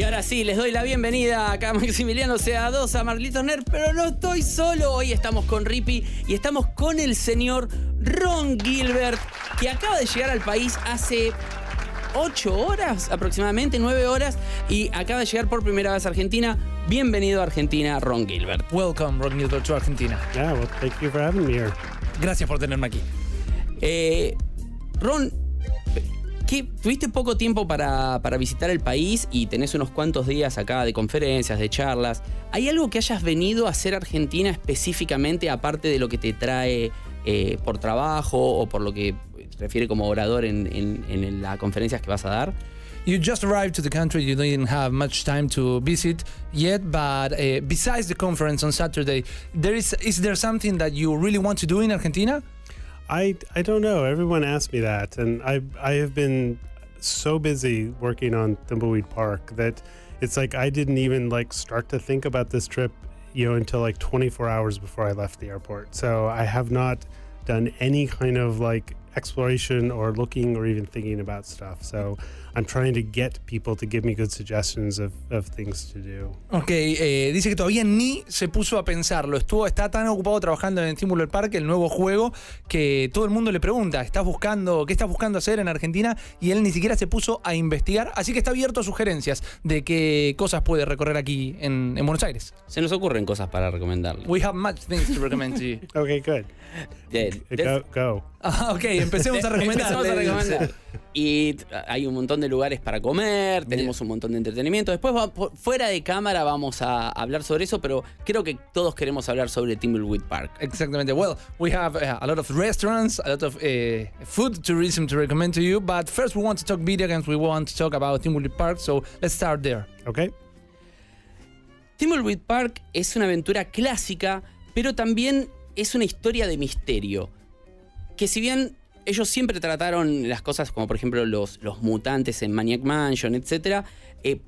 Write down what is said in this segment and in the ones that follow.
Y ahora sí, les doy la bienvenida acá a Maximiliano CA2, a Marlitos Nerd, pero no estoy solo. Hoy estamos con Rippy y estamos con el señor Ron Gilbert, que acaba de llegar al país hace 8 horas, aproximadamente 9 horas, y acaba de llegar por primera vez a Argentina. Bienvenido a Argentina, Ron Gilbert. Welcome, Ron Gilbert, to Argentina. Yeah, well, thank you for having me here. Gracias por tenerme aquí. Ron, tuviste poco tiempo para visitar el país y tenés unos cuantos días acá de conferencias, de charlas. ¿Hay algo que hayas venido a hacer a Argentina específicamente, aparte de lo que te trae por trabajo o por lo que se refiere como orador en las conferencias que vas a dar? You just arrived to the country, you didn't have much time to visit yet, but besides the conference on Saturday, is there something that you really want to do in Argentina? I don't know. Everyone asks me that, and I have been so busy working on Thimbleweed Park that it's like I didn't even start to think about this trip, until 24 hours before I left the airport. So I have not done any kind of exploration or looking or even thinking about stuff. So I'm trying to get people to give me good suggestions of things to do. Okay, dice que todavía ni se puso a pensarlo. Está tan ocupado trabajando en Thimbleweed Park, el nuevo juego, que todo el mundo le pregunta, ¿qué estás buscando hacer en Argentina? Y él ni siquiera se puso a investigar, así que está abierto a sugerencias de qué cosas puede recorrer aquí en Buenos Aires. Se nos ocurren cosas para recomendarle. We have much things to recommend to you. Okay, good. Go. Ok, empecemos a recomendar. Y hay un montón de lugares para comer, tenemos un montón de entretenimiento. Después, fuera de cámara, vamos a hablar sobre eso, pero creo que todos queremos hablar sobre Thimbleweed Park. Exactamente. Well, we have a lot of restaurants, a lot of food tourism to recommend to you, but first we want to talk video games, we want to talk about Thimbleweed Park, so let's start there. Okay. Thimbleweed Park es una aventura clásica, pero también es una historia de misterio. Que si bien ellos siempre trataron las cosas como por ejemplo los mutantes en Maniac Mansion, etc.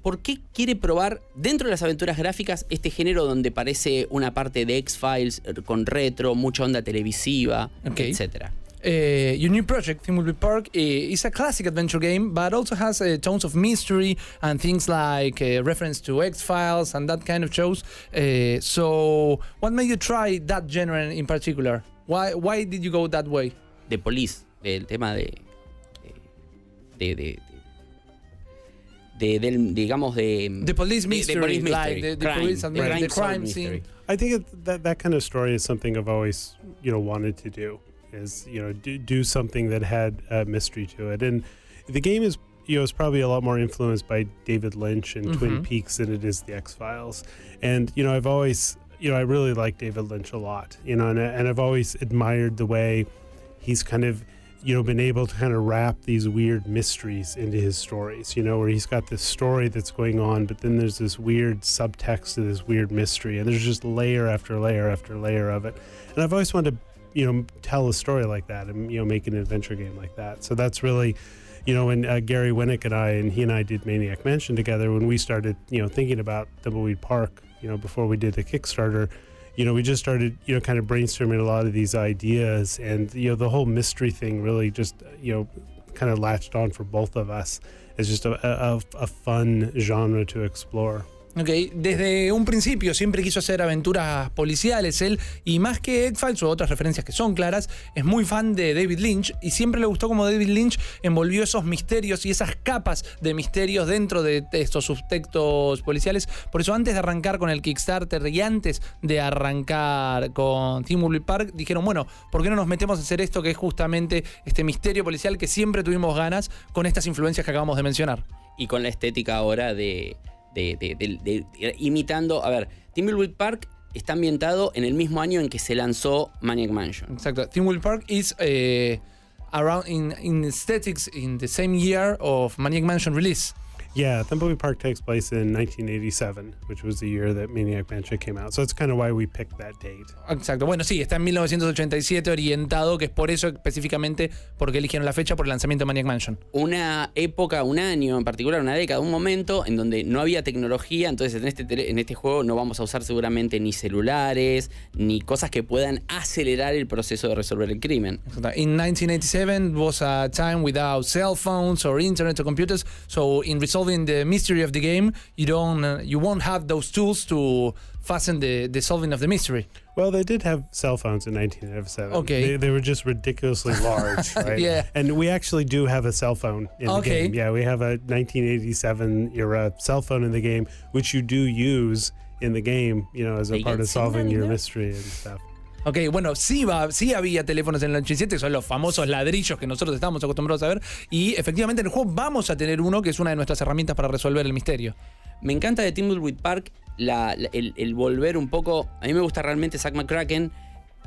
¿Por qué quiere probar dentro de las aventuras gráficas este género donde parece una parte de X-Files con retro, mucha onda televisiva, etc.? Your new project, Thimbleweed Park, is a classic adventure game, but also has tones of mystery and things like reference to X-Files and that kind of shows. So, what made you try that genre in particular? Why did you go that way? The Police, del tema digamos de the police mystery, police mystery, like the police and the crime scene. I think that kind of story is something I've always wanted to do. Is do something that had a mystery to it, and the game is is probably a lot more influenced by David Lynch and Twin Peaks than it is the X-Files. And I've always I really like David Lynch a lot, and I've always admired the way he's kind of been able to kind of wrap these weird mysteries into his stories, where he's got this story that's going on, but then there's this weird subtext to this weird mystery, and there's just layer after layer after layer of it. And I've always wanted to tell a story like that and, make an adventure game like that. So that's really, when Gary Winnick and he and I did Maniac Mansion together, when we started, thinking about Thimbleweed Park, before we did the Kickstarter, we just started, kind of brainstorming a lot of these ideas, and, the whole mystery thing really just, kind of latched on for both of us as just a fun genre to explore. Okay. Desde un principio siempre quiso hacer aventuras policiales él, y más que X-Files o otras referencias que son claras, es muy fan de David Lynch, y siempre le gustó cómo David Lynch envolvió esos misterios y esas capas de misterios dentro de estos subtextos policiales. Por eso, antes de arrancar con el Kickstarter y antes de arrancar con Thimbleweed Park, dijeron, bueno, ¿por qué no nos metemos a hacer esto que es justamente este misterio policial que siempre tuvimos ganas con estas influencias que acabamos de mencionar? Y con la estética ahora de imitando, a ver, Thimbleweed Park está ambientado en el mismo año en que se lanzó Maniac Mansion. Exacto. Thimbleweed Park is around in aesthetics in the same year of Maniac Mansion release. Yeah, Thimbleweed Park takes place in 1987, which was the year that Maniac Mansion came out. So it's kind of why we picked that date. Exacto. Bueno, sí, está en 1987 orientado, que es por eso específicamente porque eligieron la fecha por el lanzamiento de Maniac Mansion. Una época, un año en particular, una década, un momento en donde no había tecnología, entonces en este juego no vamos a usar seguramente ni celulares, ni cosas que puedan acelerar el proceso de resolver el crimen. In 1987 was a time without cell phones or internet or computers, so in result solving the mystery of the game, you won't have those tools to fasten the solving of the mystery. Well, they did have cell phones in 1987. Okay. They were just ridiculously large, right? Yeah. And we actually do have a cell phone in the Okay. game. Yeah, we have a 1987 era cell phone in the game, which you do use in the game, as a part of solving your mystery and stuff. Ok, bueno, sí había teléfonos en el 87, que son los famosos ladrillos que nosotros estamos acostumbrados a ver. Y efectivamente en el juego vamos a tener uno que es una de nuestras herramientas para resolver el misterio. Me encanta de Thimbleweed Park el volver un poco. A mí me gusta realmente Zack McCracken.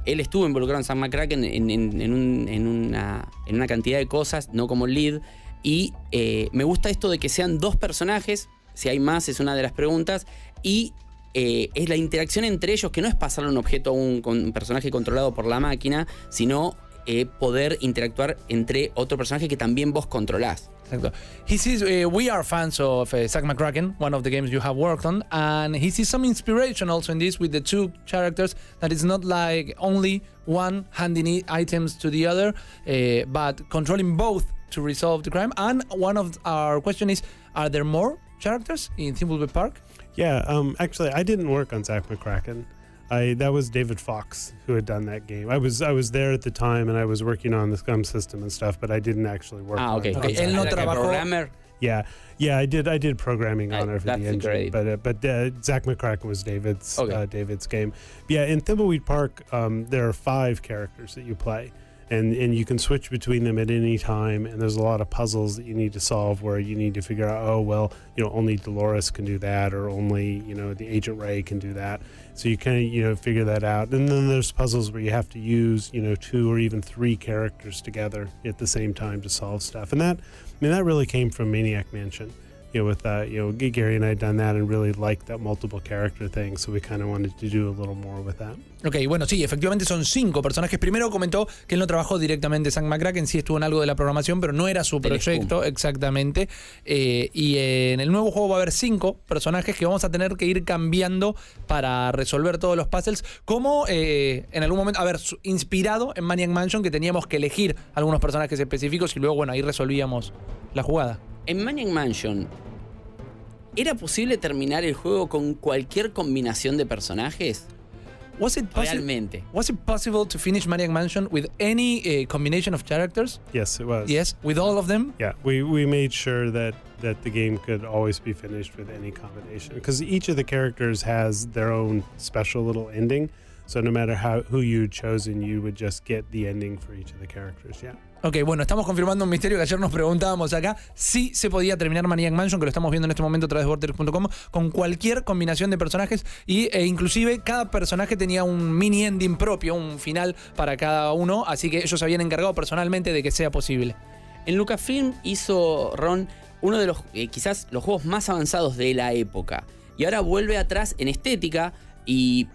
Él estuvo involucrado en Zack McCracken en una cantidad de cosas, no como lead. Y me gusta esto de que sean dos personajes. Si hay más, es una de las preguntas. Y es la interacción entre ellos, que no es pasarle un objeto a un personaje controlado por la máquina, sino poder interactuar entre otro personaje que también vos controlás. Exacto. He sees we are fans of Zack McCracken, one of the games you have worked on, and he sees some inspiration also in this with the two characters, that it's not like only one handing items to the other, but controlling both to resolve the crime. And one of our question is, are there more characters in Thimbleweed Park? Yeah, actually, I didn't work on Zack McCracken. That was David Fox who had done that game. I was there at the time, and I was working on the SCUM system and stuff, but I didn't actually work on it. Okay. Él no trabajó. Programmer. Yeah, I did programming on it for the engine. Great. But Zack McCracken was David's game. Yeah, in Thimbleweed Park, there are 5 characters that you play. And you can switch between them at any time, and there's a lot of puzzles that you need to solve where you need to figure out, only Dolores can do that, or only, the Agent Ray can do that. So you kind of, figure that out. And then there's puzzles where you have to use, 2 or even 3 characters together at the same time to solve stuff. And that really came from Maniac Mansion. With Gary and I had done that and really liked that multiple character thing, so we kind of wanted to do a little more with that. Ok, bueno, sí, efectivamente son 5 personajes. Primero comentó que él no trabajó directamente en Zack McCracken, sí estuvo en algo de la programación, pero no era su proyecto, exactamente. Y en el nuevo juego va a haber 5 personajes que vamos a tener que ir cambiando para resolver todos los puzzles, como en algún momento, inspirado en Maniac Mansion, que teníamos que elegir algunos personajes específicos y luego, ahí resolvíamos la jugada. En Maniac Mansion, ¿era posible terminar el juego con cualquier combinación de personajes? Realmente. Was it possible to finish Maniac Mansion with any combination of characters? Yes, it was. Yes, with all of them? Yeah, we made sure that the game could always be finished with any combination, because each of the characters has their own special little ending. So no matter who you'd chosen, you would just get the ending for each of the characters, yeah. Ok, bueno, estamos confirmando un misterio que ayer nos preguntábamos acá. Sí se podía terminar Maniac Mansion, que lo estamos viendo en este momento a través de vortex.com, con cualquier combinación de personajes, e inclusive cada personaje tenía un mini ending propio, un final para cada uno, así que ellos se habían encargado personalmente de que sea posible. En Lucasfilm hizo Ron uno de los quizás los juegos más avanzados de la época, y ahora vuelve atrás en estética,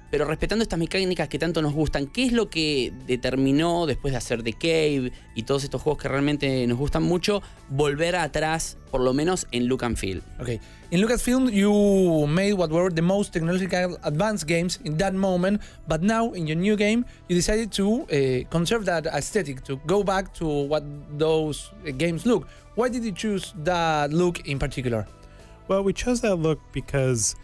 pero respetando estas mecánicas que tanto nos gustan. ¿Qué es lo que determinó, después de hacer The Cave y todos estos juegos que realmente nos gustan mucho, volver atrás, por lo menos en look and feel? Okay. In Lucasfilm, you made what were the most technologically advanced games in that moment, but now in your new game, you decided to conserve that aesthetic, to go back to what those games look. Why did you choose that look in particular? Well, we chose that look because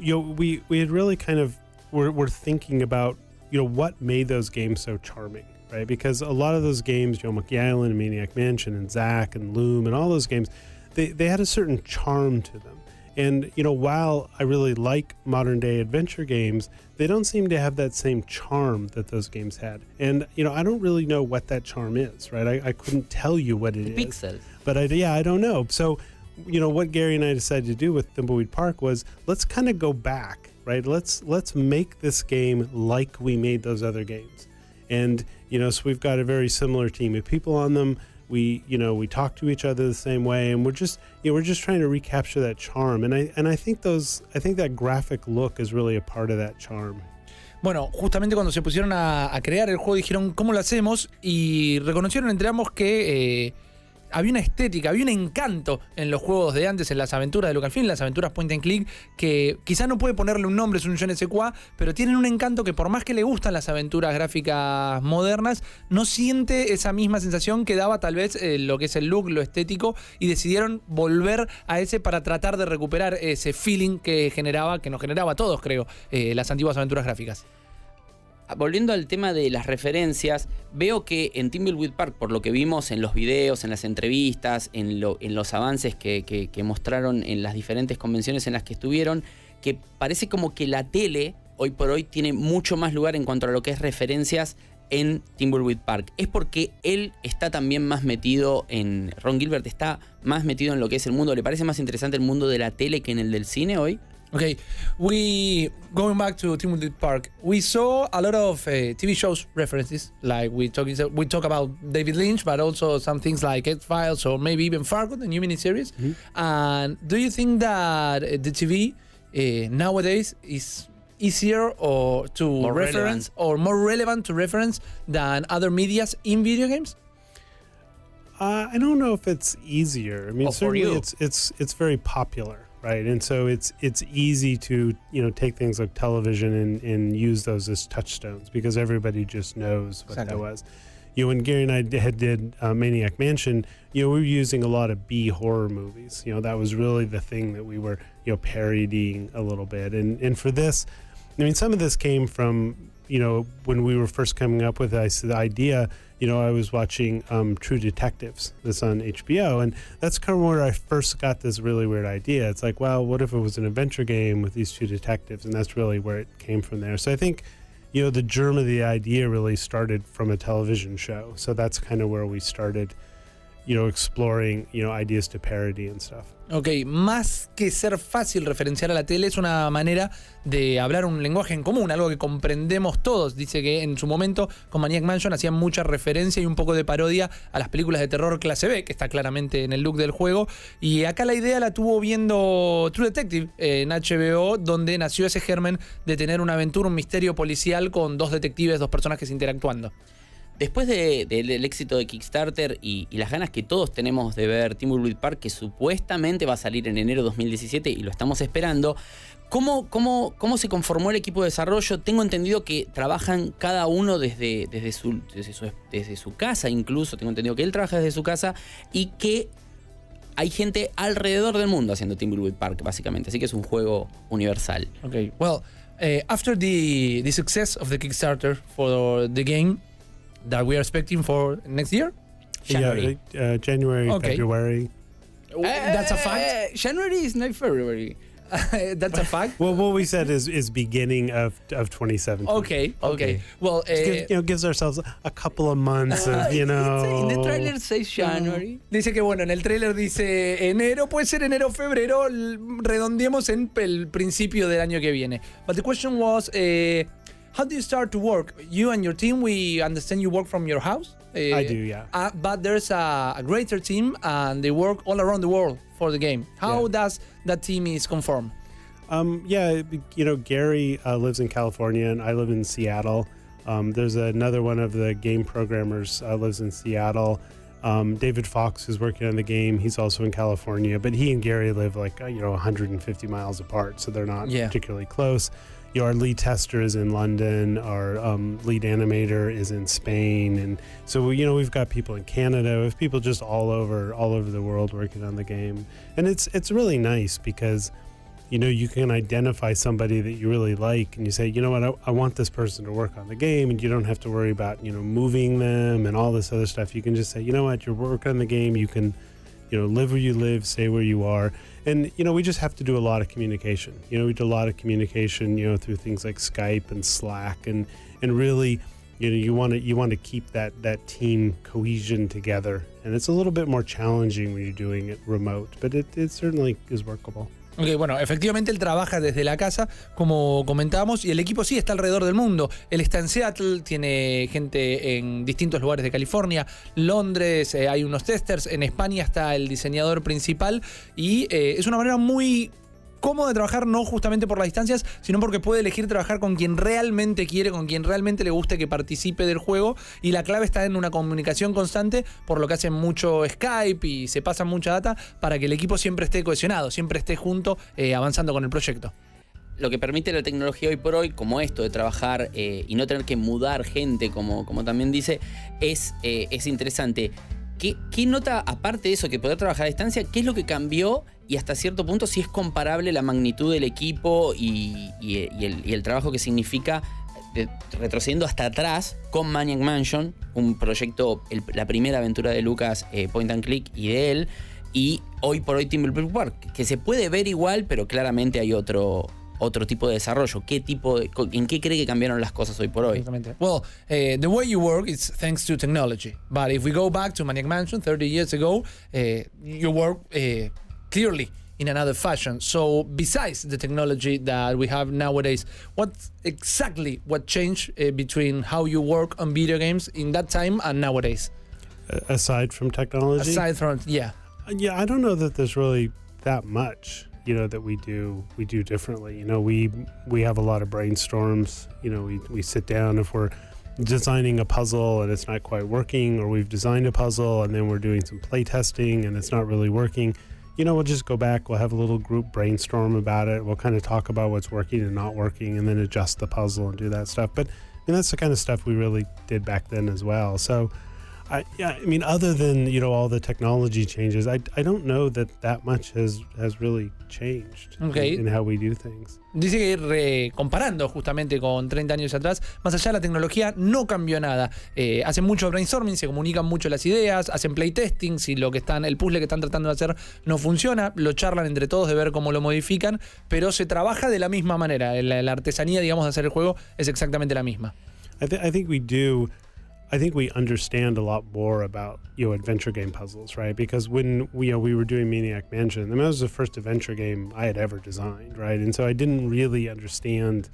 we had really kind of were thinking about what made those games so charming, right? Because a lot of those games, Monkey Island and Maniac Mansion and Zack and Loom and all those games, they had a certain charm to them. And while I really like modern day adventure games, they don't seem to have that same charm that those games had. And I don't really know what that charm is, right? I couldn't tell you what it is. Pixels. But I don't know. So what Gary and I decided to do with Thimbleweed Park was, let's kind of go back, right? Let's make this game like we made those other games. And, so we've got a very similar team of people on them. We talk to each other the same way, and we're just trying to recapture that charm. And I think that graphic look is really a part of that charm. Bueno, justamente cuando se pusieron a crear el juego dijeron, ¿cómo lo hacemos? Y reconocieron entre ambos que había una estética, había un encanto en los juegos de antes, en las aventuras de Lucasfilm, las aventuras point and click, que quizá no puede ponerle un nombre, es un je ne sais quoi, pero tienen un encanto que por más que le gustan las aventuras gráficas modernas, no siente esa misma sensación que daba tal vez lo que es el look, lo estético, y decidieron volver a ese para tratar de recuperar ese feeling que nos generaba a todos, creo, las antiguas aventuras gráficas. Volviendo al tema de las referencias, veo que en Thimbleweed Park, por lo que vimos en los videos, en las entrevistas, en los avances que mostraron en las diferentes convenciones en las que estuvieron, que parece como que la tele hoy por hoy tiene mucho más lugar en cuanto a lo que es referencias en Thimbleweed Park. ¿Es porque él está también más metido Ron Gilbert está más metido en lo que es el mundo? ¿Le parece más interesante el mundo de la tele que en el del cine hoy? Okay, going back to Thimbleweed Park, we saw a lot of TV shows references, like we talk about David Lynch, but also some things like X-Files or maybe even Fargo, the new miniseries. Mm-hmm. And do you think that the TV nowadays is easier or to more reference relevant. Or more relevant to reference than other medias in video games? I don't know if it's easier. I mean, certainly it's very popular. Right, and so it's easy to take things like television and use those as touchstones because everybody just knows what that was. When Gary and I did Maniac Mansion, we were using a lot of B horror movies. That was really the thing that we were parodying a little bit. And for this, I mean, some of this came from when we were first coming up with the idea. I was watching True Detectives, that's on HBO, and that's kind of where I first got this really weird idea. It's like, well, what if it was an adventure game with these two detectives? And that's really where it came from there. So I think, the germ of the idea really started from a television show. So that's kind of where we started, exploring, ideas to parody and stuff. Ok, más que ser fácil referenciar a la tele, es una manera de hablar un lenguaje en común, algo que comprendemos todos. Dice que en su momento con Maniac Mansion hacían mucha referencia y un poco de parodia a las películas de terror clase B, que está claramente en el look del juego. Y acá la idea la tuvo viendo True Detective en HBO, donde nació ese germen de tener una aventura, un misterio policial con dos detectives, dos personajes interactuando. Después del éxito de Kickstarter y las ganas que todos tenemos de ver Thimbleweed Park, que supuestamente va a salir en enero de 2017 y lo estamos esperando, ¿cómo se conformó el equipo de desarrollo? Tengo entendido que trabajan cada uno desde su casa, incluso tengo entendido que él trabaja desde su casa y que hay gente alrededor del mundo haciendo Thimbleweed Park, básicamente. Así que es un juego universal. Okay, well, after the success of the Kickstarter for the game, that we are expecting for next year? January. Yeah, January, okay. February. That's a fact? January is not February. That's a fact? Well, what we said is beginning of 2017. Okay. Well, gives ourselves a couple of months of, In the trailer says January. Dice que bueno, en el trailer dice enero, puede ser enero, febrero, redondeemos en el principio del año que viene. But the question was, how do you start to work? You and your team, we understand you work from your house. I do, yeah. But there's a greater team, and they work all around the world for the game. How does that team is conform? Gary lives in California, and I live in Seattle. There's another one of the game programmers lives in Seattle. David Fox, who's working on the game, he's also in California, but he and Gary live 150 miles apart, so they're not particularly close. Our lead tester is in London, our lead animator is in Spain, and so we've got people in Canada, we have people just all over the world working on the game, and it's really nice because you can identify somebody that you really like, and you say, I want this person to work on the game, and you don't have to worry about moving them and all this other stuff. You can just say, you're working on the game, you can live where you live, stay where you are. And, we just have to do a lot of communication. We do a lot of communication, through things like Skype and Slack, and really, you want to keep that team cohesion together. And it's a little bit more challenging when you're doing it remote, but it certainly is workable. Ok, bueno, efectivamente él trabaja desde la casa, como comentábamos, y el equipo sí está alrededor del mundo. Él está en Seattle, tiene gente en distintos lugares de California, Londres, hay unos testers, en España está el diseñador principal, y es una manera muy cómodo de trabajar, no justamente por las distancias, sino porque puede elegir trabajar con quien realmente quiere, con quien realmente le guste que participe del juego, y la clave está en una comunicación constante, por lo que hacen mucho Skype y se pasan mucha data para que el equipo siempre esté cohesionado, siempre esté junto, avanzando con el proyecto. Lo que permite la tecnología hoy por hoy, como esto de trabajar y no tener que mudar gente, como también dice, es interesante. ¿Qué nota, aparte de eso, que poder trabajar a distancia, qué es lo que cambió y hasta cierto punto si es comparable la magnitud del equipo y el trabajo que significa, retrocediendo hasta atrás, con Maniac Mansion, un proyecto, la primera aventura de Lucas, point and click, y de él, y hoy por hoy Thimbleweed Park, que se puede ver igual, pero claramente hay otro tipo de desarrollo. ¿En qué cree que cambiaron las cosas hoy por hoy? Well, the way you work is thanks to technology. But if we go back to Maniac Mansion 30 years ago, you work clearly in another fashion. So besides the technology that we have nowadays, what changed between how you work on video games in that time and nowadays? Aside from technology? Yeah. Yeah, I don't know that there's really that much, that we do differently. We have a lot of brainstorms. We sit down if we're designing a puzzle and it's not quite working, or we've designed a puzzle and then we're doing some play testing and it's not really working. We'll just go back, we'll have a little group brainstorm about it. We'll kind of talk about what's working and not working and then adjust the puzzle and do that stuff. But that's the kind of stuff we really did back then as well. So other than, all the technology changes, I don't know that much has really changed in how we do things. Dice que comparando justamente con 30 años atrás, más allá de la tecnología no cambió nada. Hacen mucho brainstorming, se comunican mucho las ideas, hacen playtesting, si el puzzle que están tratando de hacer no funciona, lo charlan entre todos de ver cómo lo modifican, pero se trabaja de la misma manera. La artesanía, digamos, de hacer el juego es exactamente la misma. I think we understand a lot more about, adventure game puzzles, right? Because when we were doing Maniac Mansion, that was the first adventure game I had ever designed, right? And so I didn't really understand,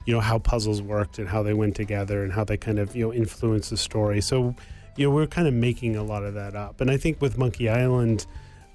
how puzzles worked and how they went together and how they kind of, influenced the story. So, we're kind of making a lot of that up. And I think with Monkey Island,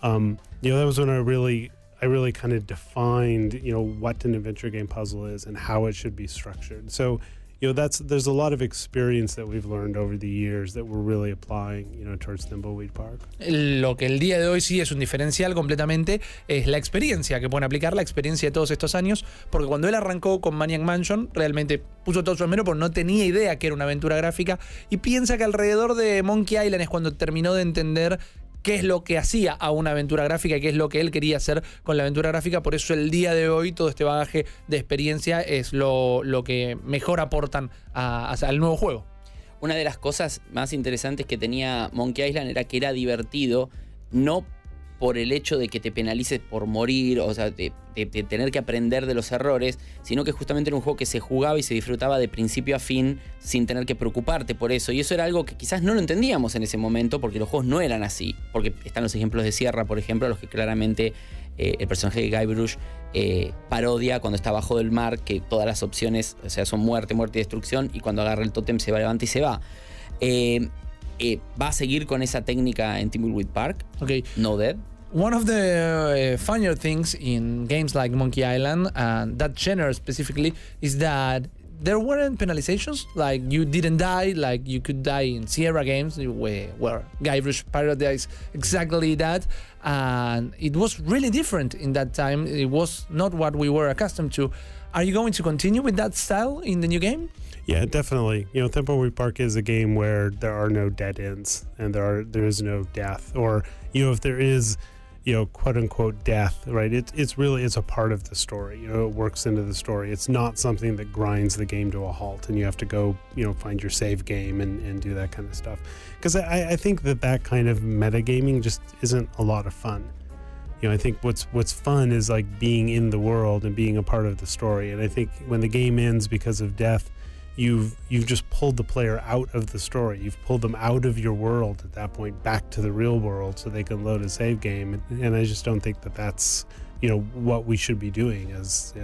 that was when I really kind of defined, what an adventure game puzzle is and how it should be structured. So, there's a lot of experience that we've learned over the years that we're really applying, towards Thimbleweed Park. Lo que el día de hoy sí es un diferencial completamente es la experiencia que pueden aplicar, la experiencia de todos estos años, porque cuando él arrancó con Maniac Mansion, realmente puso todo su esmero, pero no tenía idea que era una aventura gráfica, y piensa que alrededor de Monkey Island es cuando terminó de entender qué es lo que hacía a una aventura gráfica y qué es lo que él quería hacer con la aventura gráfica. Por eso el día de hoy todo este bagaje de experiencia es lo que mejor aportan al nuevo juego. Una de las cosas más interesantes que tenía Monkey Island era que era divertido, no por el hecho de que te penalices por morir, o sea, de tener que aprender de los errores, sino que justamente era un juego que se jugaba y se disfrutaba de principio a fin sin tener que preocuparte por eso. Y eso era algo que quizás no lo entendíamos en ese momento, porque los juegos no eran así. Porque están los ejemplos de Sierra, por ejemplo, los que claramente el personaje de Gilbert parodia cuando está abajo del mar, que todas las opciones, o sea, son muerte, muerte y destrucción, y cuando agarra el tótem se va, levanta y se va. ¿Va a seguir con esa técnica en Thimbleweed Park? Okay. No Dead. One of the funnier things in games like Monkey Island, and that genre specifically, is that there weren't penalizations. Like, you didn't die, like you could die in Sierra games, where Guybrush parodies exactly that. And it was really different in that time. It was not what we were accustomed to. Are you going to continue with that style in the new game? Yeah, definitely. Thimbleweed Park is a game where there are no dead ends and there is no death, or if there is, quote unquote death, right? It's a part of the story. It works into the story. It's not something that grinds the game to a halt and you have to go, find your save game and do that kind of stuff. Because I think that kind of metagaming just isn't a lot of fun. I think what's fun is like being in the world and being a part of the story. And I think when the game ends because of death, you've just pulled the player out of the story. You've pulled them out of your world at that point, back to the real world, so they can load a save game. And I just don't think that's what we should be doing as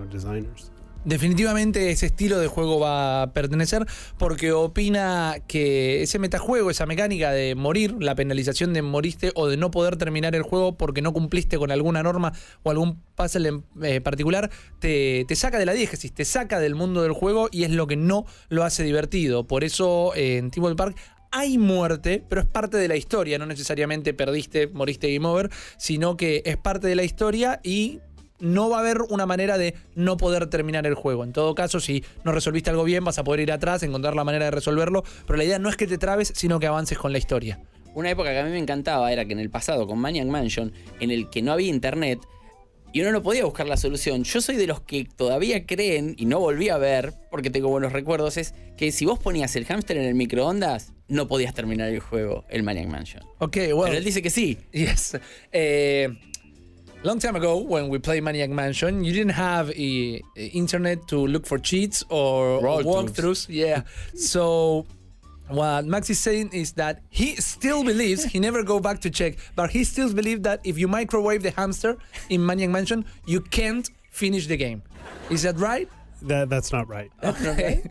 designers. definitivamente ese estilo de juego va a pertenecer, porque opina que ese metajuego, esa mecánica de morir, la penalización de moriste o de no poder terminar el juego porque no cumpliste con alguna norma o algún puzzle en particular, te saca de la diégesis, te saca del mundo del juego y es lo que no lo hace divertido. Por eso en Thimbleweed Park hay muerte, pero es parte de la historia, no necesariamente perdiste, moriste game over, sino que es parte de la historia y no va a haber una manera de no poder terminar el juego. En todo caso, si no resolviste algo bien, vas a poder ir atrás, encontrar la manera de resolverlo, pero la idea no es que te trabes, sino que avances con la historia. Una época que a mí me encantaba era que en el pasado, con Maniac Mansion, en el que no había internet y uno no podía buscar la solución. Yo soy de los que todavía creen, y no volví a ver, porque tengo buenos recuerdos, es que si vos ponías el hámster en el microondas, no podías terminar el juego, el Maniac Mansion. Okay, well, pero él dice que sí. Yes. Long time ago, when we played Maniac Mansion, you didn't have internet to look for cheats or walkthroughs. Yeah. So what Max is saying is that he still believes, he never go back to check, but he still believes that if you microwave the hamster in Maniac Mansion, you can't finish the game. Is that right? That's not right. Okay.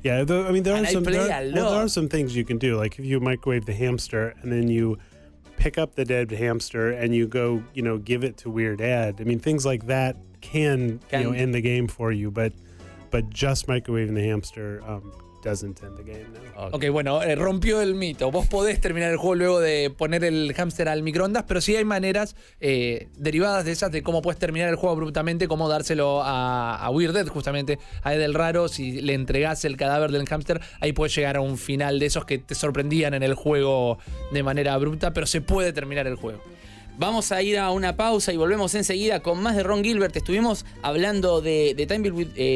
Yeah, I mean there there are some things you can do, like if you microwave the hamster and then you pick up the dead hamster and you go, give it to Weird Ed. I mean, things like that can end the game for you, but just microwaving the hamster doesn't end the game. No. Ok, bueno, rompió el mito. Vos podés terminar el juego luego de poner el hámster al microondas, pero sí hay maneras derivadas de esas de cómo puedes terminar el juego abruptamente, cómo dárselo a Weird Ed, justamente a Ed el Raro. Si le entregás el cadáver del hámster, ahí puedes llegar a un final de esos que te sorprendían en el juego de manera abrupta, pero se puede terminar el juego. Vamos a ir a una pausa y volvemos enseguida con más de Ron Gilbert. Estuvimos hablando de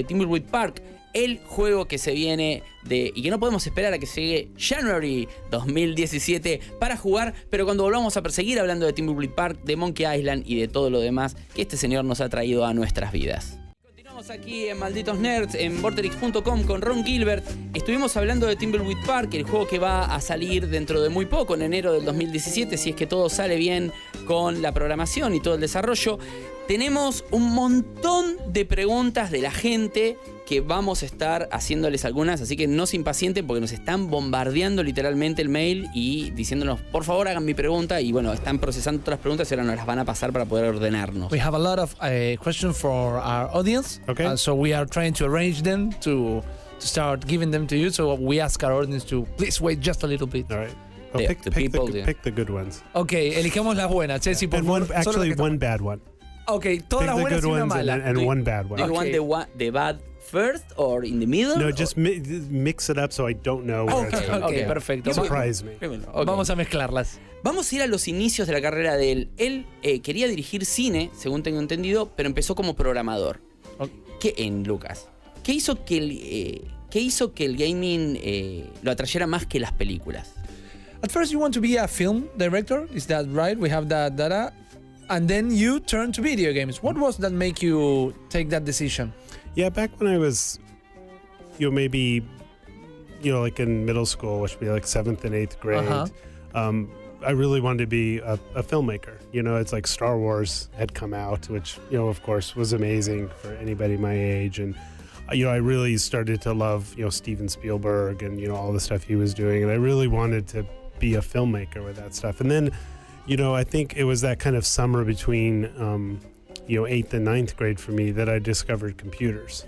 Thimbleweed Park, el juego que se viene y que no podemos esperar a que llegue January 2017 para jugar, pero cuando volvamos a seguir hablando de Thimbleweed Park, de Monkey Island y de todo lo demás que este señor nos ha traído a nuestras vidas. Continuamos aquí en Malditos Nerds, en vorterix.com con Ron Gilbert. Estuvimos hablando de Thimbleweed Park, el juego que va a salir dentro de muy poco, en enero del 2017, si es que todo sale bien con la programación y todo el desarrollo. Tenemos un montón de preguntas de la gente que vamos a estar haciéndoles algunas, así que no se impacienten porque nos están bombardeando literalmente el mail y diciéndonos, por favor, hagan mi pregunta. Y bueno, están procesando otras preguntas y ahora nos las van a pasar para poder ordenarnos. We have a lot of questions for our audience, okay. So we are trying to arrange them to start giving them to you. So we ask our audience to please wait just a little bit. All right. Well, pick the good ones. Okay, elijamos las buenas. Ceci, por favor. One bad one. Okay, todas las buenas y una mala. And one bad one. Do you want the bad first or in the middle? No, just mix it up so I don't know where it's going. Okay, perfecto. Surprise me. Okay. Vamos a mezclarlas. Vamos a ir a los inicios de la carrera de él. Él quería dirigir cine, según tengo entendido, pero empezó como programador. Lucas, ¿qué hizo que el gaming lo atrayera más que las películas? At first you want to be a film director, is that right? We have that data. And then you turn to video games. What was that make you take that decision? Yeah, back when I was, maybe, like in middle school, which would be like 7th and 8th grade, I really wanted to be a filmmaker. It's like Star Wars had come out, which, of course, was amazing for anybody my age. And, I really started to love, Steven Spielberg and, all the stuff he was doing. And I really wanted to be a filmmaker with that stuff. And then, I think it was that kind of summer between, 8th and 9th grade for me that I discovered computers.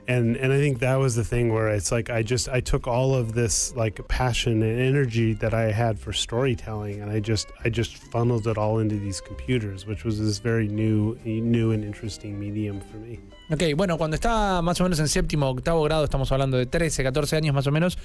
And I think that was the thing where it's like I took all of this like passion and energy that I had for storytelling and I just funneled it all into these computers, which was this very new and interesting medium for me. Ok, bueno, cuando estaba más o menos en 7º o 8º grado, estamos hablando de 13, 14 años más o menos,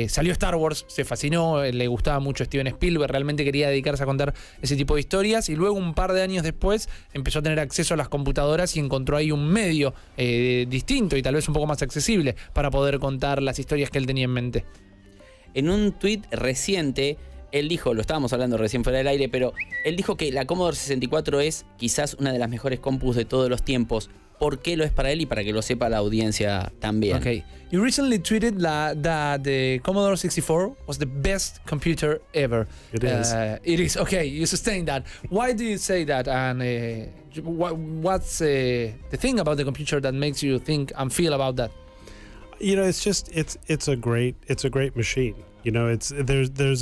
salió Star Wars, se fascinó, le gustaba mucho Steven Spielberg, realmente quería dedicarse a contar ese tipo de historias y luego un par de años después empezó a tener acceso a las computadoras y encontró ahí un medio distinto y tal vez un poco más accesible para poder contar las historias que él tenía en mente. En un tuit reciente, él dijo, lo estábamos hablando recién fuera del aire, pero él dijo que la Commodore 64 es quizás una de las mejores compus de todos los tiempos. ¿Por qué lo es para él y para que lo sepa la audiencia también? Okay. You recently tweeted that the Commodore 64 was the best computer ever. It is. It is. Okay, you sustain that. Why do you say that? And what's the thing about the computer that makes you think and feel about that? You know, it's a great machine. You know, there's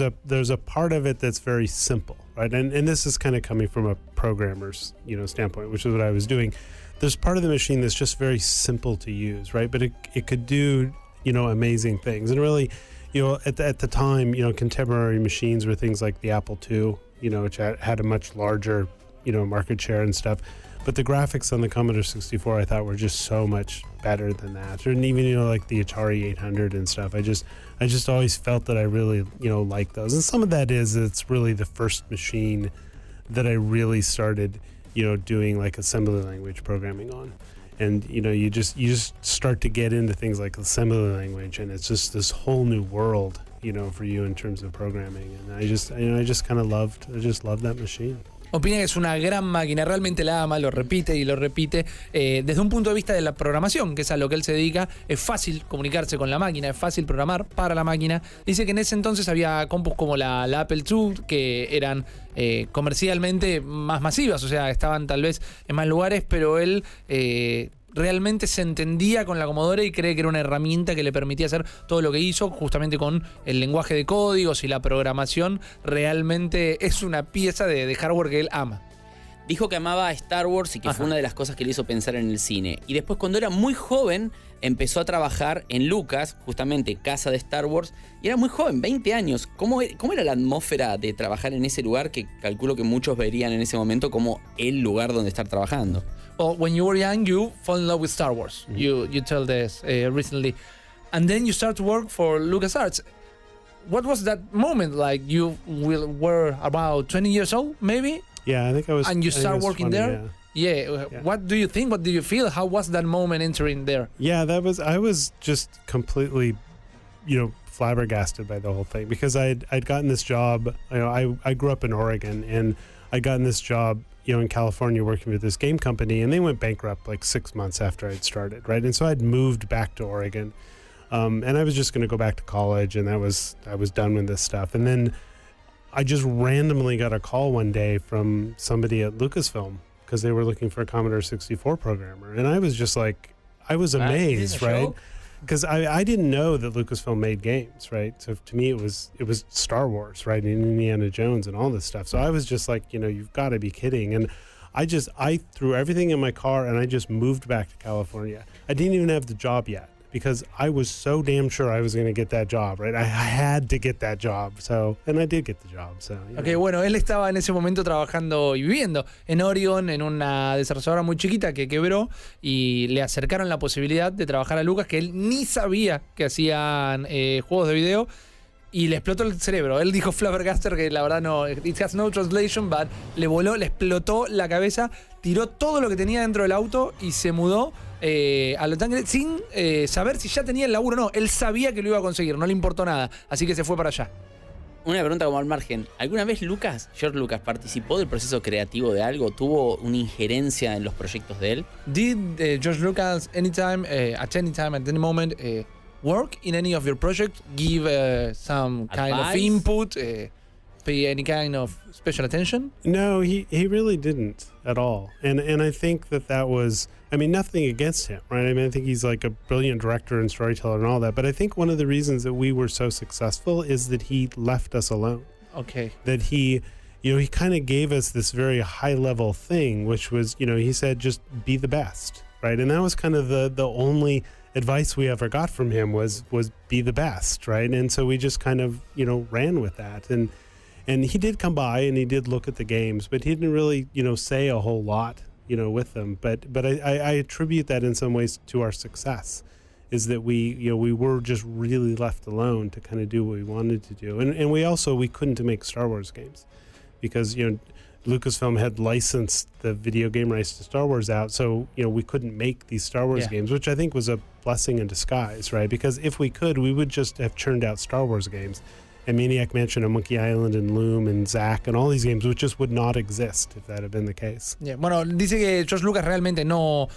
a part of it that's very simple, right? And this is kind of coming from a programmer's, you know, standpoint, which is what I was doing. There's part of the machine that's just very simple to use, right? But it could do, you know, amazing things. And really, you know, at the time, you know, contemporary machines were things like the Apple II, you know, which had a much larger, you know, market share and stuff. But the graphics on the Commodore 64, I thought, were just so much better than that. And even, you know, like the Atari 800 and stuff. I just always felt that I really, you know, liked those. And some of that is it's really the first machine that I really started, you know, doing like assembly language programming on. And, you know, you just start to get into things like assembly language, and it's just this whole new world, you know, for you in terms of programming. And I just kind of loved that machine. Opina que es una gran máquina, realmente la ama, lo repite y lo repite. Desde un punto de vista de la programación, que es a lo que él se dedica, es fácil comunicarse con la máquina, es fácil programar para la máquina. Dice que en ese entonces había compus como la Apple II, que eran comercialmente más masivas, o sea, estaban tal vez en más lugares, pero él realmente se entendía con la Commodore y cree que era una herramienta que le permitía hacer todo lo que hizo, justamente con el lenguaje de códigos y la programación. Realmente es una pieza de hardware que él ama. Dijo que amaba a Star Wars y que fue una de las cosas que le hizo pensar en el cine. Y después, cuando era muy joven, empezó a trabajar en Lucas, justamente casa de Star Wars, y era muy joven, 20 años. ¿Cómo era la atmósfera de trabajar en ese lugar que calculo que muchos verían en ese momento como el lugar donde estar trabajando? Well, when you were young, you fall in love with Star Wars. Mm-hmm. You told us recently. And then you start to work for LucasArts. What was that moment like? You were about 20 years old, maybe? Yeah, I think I was. And you start working 20, there? Yeah. What do you think? What do you feel? How was that moment entering there? Yeah, I was just completely, you know, flabbergasted by the whole thing, because I'd gotten this job. You know, I grew up in Oregon, and I'd gotten this job, you know, in California working with this game company, and they went bankrupt like 6 months after I'd started, right? And so I'd moved back to Oregon, and I was just going to go back to college, and I was done with this stuff. And then I just randomly got a call one day from somebody at Lucasfilm, because they were looking for a Commodore 64 programmer, and I was just like, I was amazed, right? Because I didn't know that Lucasfilm made games, right? So to me, it was Star Wars, right, and Indiana Jones and all this stuff. So I was just like, you know, you've got to be kidding. And I threw everything in my car and I just moved back to California. I didn't even have the job yet, because I was so damn sure I was going to get that job, right? I had to get that job, and I did get the job. So, Okay, bueno, él estaba en ese momento trabajando y viviendo en Oregon, en una desarrolladora muy chiquita que quebró, y le acercaron la posibilidad de trabajar a Lucas, que él ni sabía que hacían juegos de video, y le explotó el cerebro. Él dijo flabbergaster, que la verdad no, it has no translation, but le explotó la cabeza, tiró todo lo que tenía dentro del auto y se mudó a Los Ángeles sin saber si ya tenía el laburo o no. Él sabía que lo iba a conseguir, no le importó nada, así que se fue para allá. Una pregunta como al margen. ¿Alguna vez George Lucas, participó del proceso creativo de algo? ¿Tuvo una injerencia en los proyectos de él? Did George Lucas at any time, at any moment, work in any of your projects? Give some kind of input? Pay any kind of special attention? No, he really didn't at all. And I think that was, I mean, nothing against him, right? I mean, I think he's like a brilliant director and storyteller and all that. But I think one of the reasons that we were so successful is that he left us alone. Okay. That he kind of gave us this very high level thing, which was, you know, he said, just be the best, right? And that was kind of the only advice we ever got from him was be the best, right? And so we just kind of, you know, ran with that. And he did come by and he did look at the games, but he didn't really, you know, say a whole lot, you know, with them. But I attribute that in some ways to our success, is that we were just really left alone to kind of do what we wanted to do. And we couldn't make Star Wars games, because, you know, Lucasfilm had licensed the video game rights to Star Wars out, so, you know, we couldn't make these Star Wars games, which I think was a blessing in disguise, right? Because if we could, we would just have churned out Star Wars games. And Maniac Mansion and Monkey Island and Loom and Zack and all these games, which just would not exist if that had been the case. Yeah. Bueno, dice que George Lucas realmente no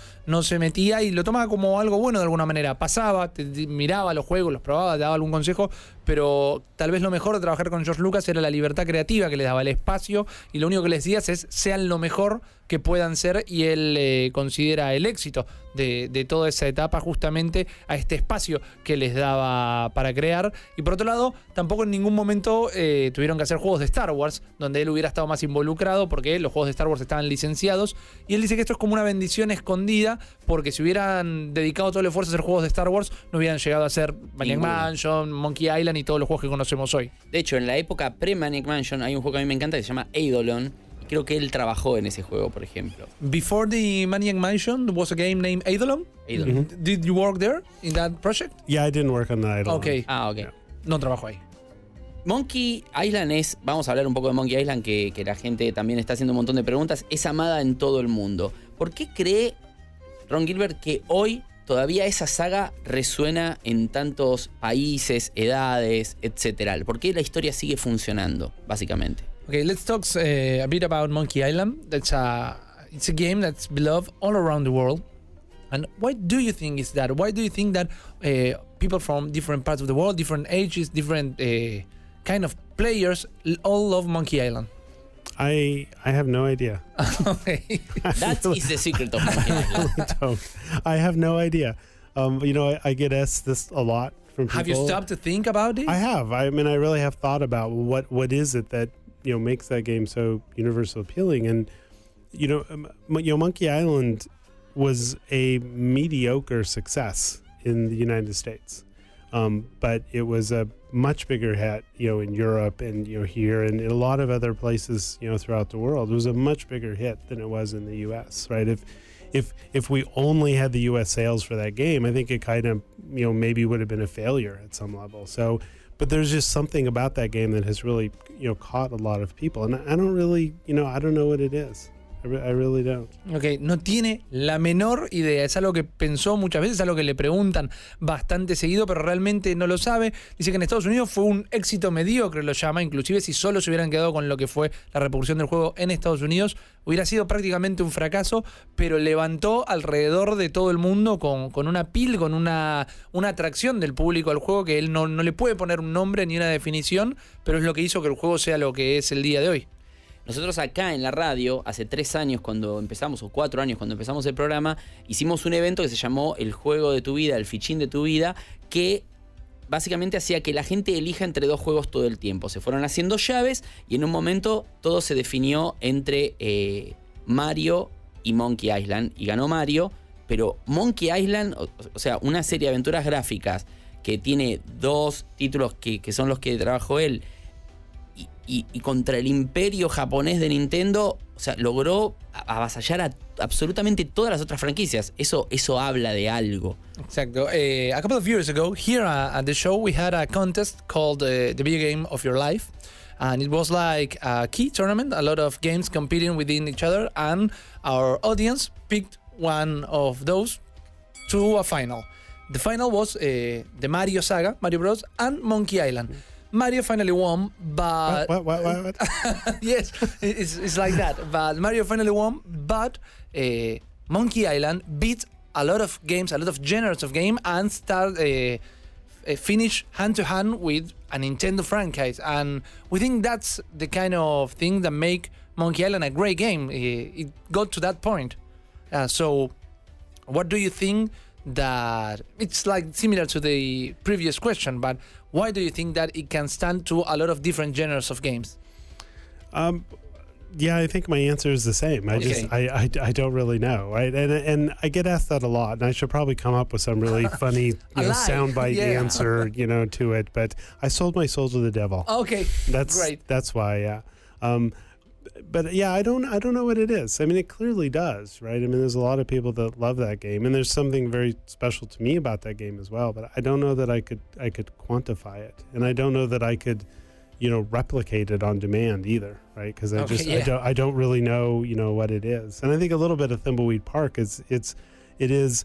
se metía y lo tomaba como algo bueno de alguna manera. Pasaba, miraba los juegos, los probaba, daba algún consejo, pero tal vez lo mejor de trabajar con George Lucas era la libertad creativa que les daba, el espacio, y lo único que les decías es sean lo mejor que puedan ser, y él considera el éxito de toda esa etapa justamente a este espacio que les daba para crear. Y por otro lado, tampoco en ningún momento tuvieron que hacer juegos de Star Wars, donde él hubiera estado más involucrado, porque los juegos de Star Wars estaban licenciados, y él dice que esto es como una bendición escondida, porque si hubieran dedicado todo el esfuerzo a hacer juegos de Star Wars, no hubieran llegado a hacer Maniac Mansion, Monkey Island y todos los juegos que conocemos hoy. De hecho, en la época pre-Maniac Mansion hay un juego que a mí me encanta que se llama Eidolon. Creo que él trabajó en ese juego, por ejemplo. Before the Maniac Mansion, there was a game named Eidolon. Eidolon. Did you work there in that project? Yeah, I didn't work on that. Okay. Ah, ok. Yeah. No trabajó ahí. Monkey Island es, vamos a hablar un poco de Monkey Island, que la gente también está haciendo un montón de preguntas, es amada en todo el mundo. ¿Por qué cree Ron Gilbert que hoy todavía esa saga resuena en tantos países, edades, etcétera? ¿Por qué la historia sigue funcionando, básicamente? Okay, let's talk a bit about Monkey Island. It's a game that's beloved all around the world. And why do you think is that? Why do you think that people from different parts of the world, different ages, different kind of players, all love Monkey Island? I have no idea. Okay. That is the secret of Monkey Island. I have no idea. I get asked this a lot from people. Have you stopped to think about it? I have. I mean, I really have thought about what is it that makes that game so universal appealing. And Monkey Island was a mediocre success in the United States, but it was a much bigger hit, in Europe and here and in a lot of other places, throughout the world. It was a much bigger hit than it was in the U.S. Right? If we only had the U.S. sales for that game, I think it kind of maybe would have been a failure at some level. So. But there's just something about that game that has really, caught a lot of people. And I don't really, I don't know what it is. I really don't. Ok, no tiene la menor idea. Es algo que pensó muchas veces, es algo que le preguntan bastante seguido, pero realmente no lo sabe. Dice que en Estados Unidos fue un éxito mediocre, lo llama. Inclusive si solo se hubieran quedado con lo que fue la repercusión del juego en Estados Unidos, hubiera sido prácticamente un fracaso, pero levantó alrededor de todo el mundo con una pil, con una atracción del público al juego que él no le puede poner un nombre ni una definición, pero es lo que hizo que el juego sea lo que es el día de hoy. Nosotros acá en la radio, hace 3 años cuando empezamos, o 4 años cuando empezamos el programa, hicimos un evento que se llamó El Juego de tu Vida, el fichín de tu vida, que básicamente hacía que la gente elija entre 2 juegos todo el tiempo. Se fueron haciendo llaves y en un momento todo se definió entre Mario y Monkey Island, y ganó Mario, pero Monkey Island, o sea, una serie de aventuras gráficas que tiene 2 títulos que son los que trabajó él, y contra el imperio japonés de Nintendo, o sea, logró avasallar a absolutamente todas las otras franquicias. Eso habla de algo. Exacto. A couple of years ago, here at the show, we had a contest called the Video Game of Your Life. And it was like a key tournament, a lot of games competing within each other. And our audience picked one of those to a final. The final was the Mario saga, Mario Bros. And Monkey Island. Mario finally won, but... What? Yes, it's like that. But Mario finally won, but Monkey Island beat a lot of games, a lot of genres of game, and finish hand-to-hand with a Nintendo franchise. And we think that's the kind of thing that make Monkey Island a great game. It got to that point. So what do you think that... It's like similar to the previous question, but why do you think that it can stand to a lot of different genres of games? Yeah, I think my answer is the same. I don't really know, right? And I get asked that a lot, and I should probably come up with some really funny soundbite answer, to it. But I sold my soul to the devil. Okay, that's great. That's why, yeah. But yeah, I don't know what it is. I mean, it clearly does, right? I mean, there's a lot of people that love that game, and there's something very special to me about that game as well. But I don't know that I could quantify it, and I don't know that I could, replicate it on demand either, right? Because I don't really know, what it is. And I think a little bit of Thimbleweed Park it is.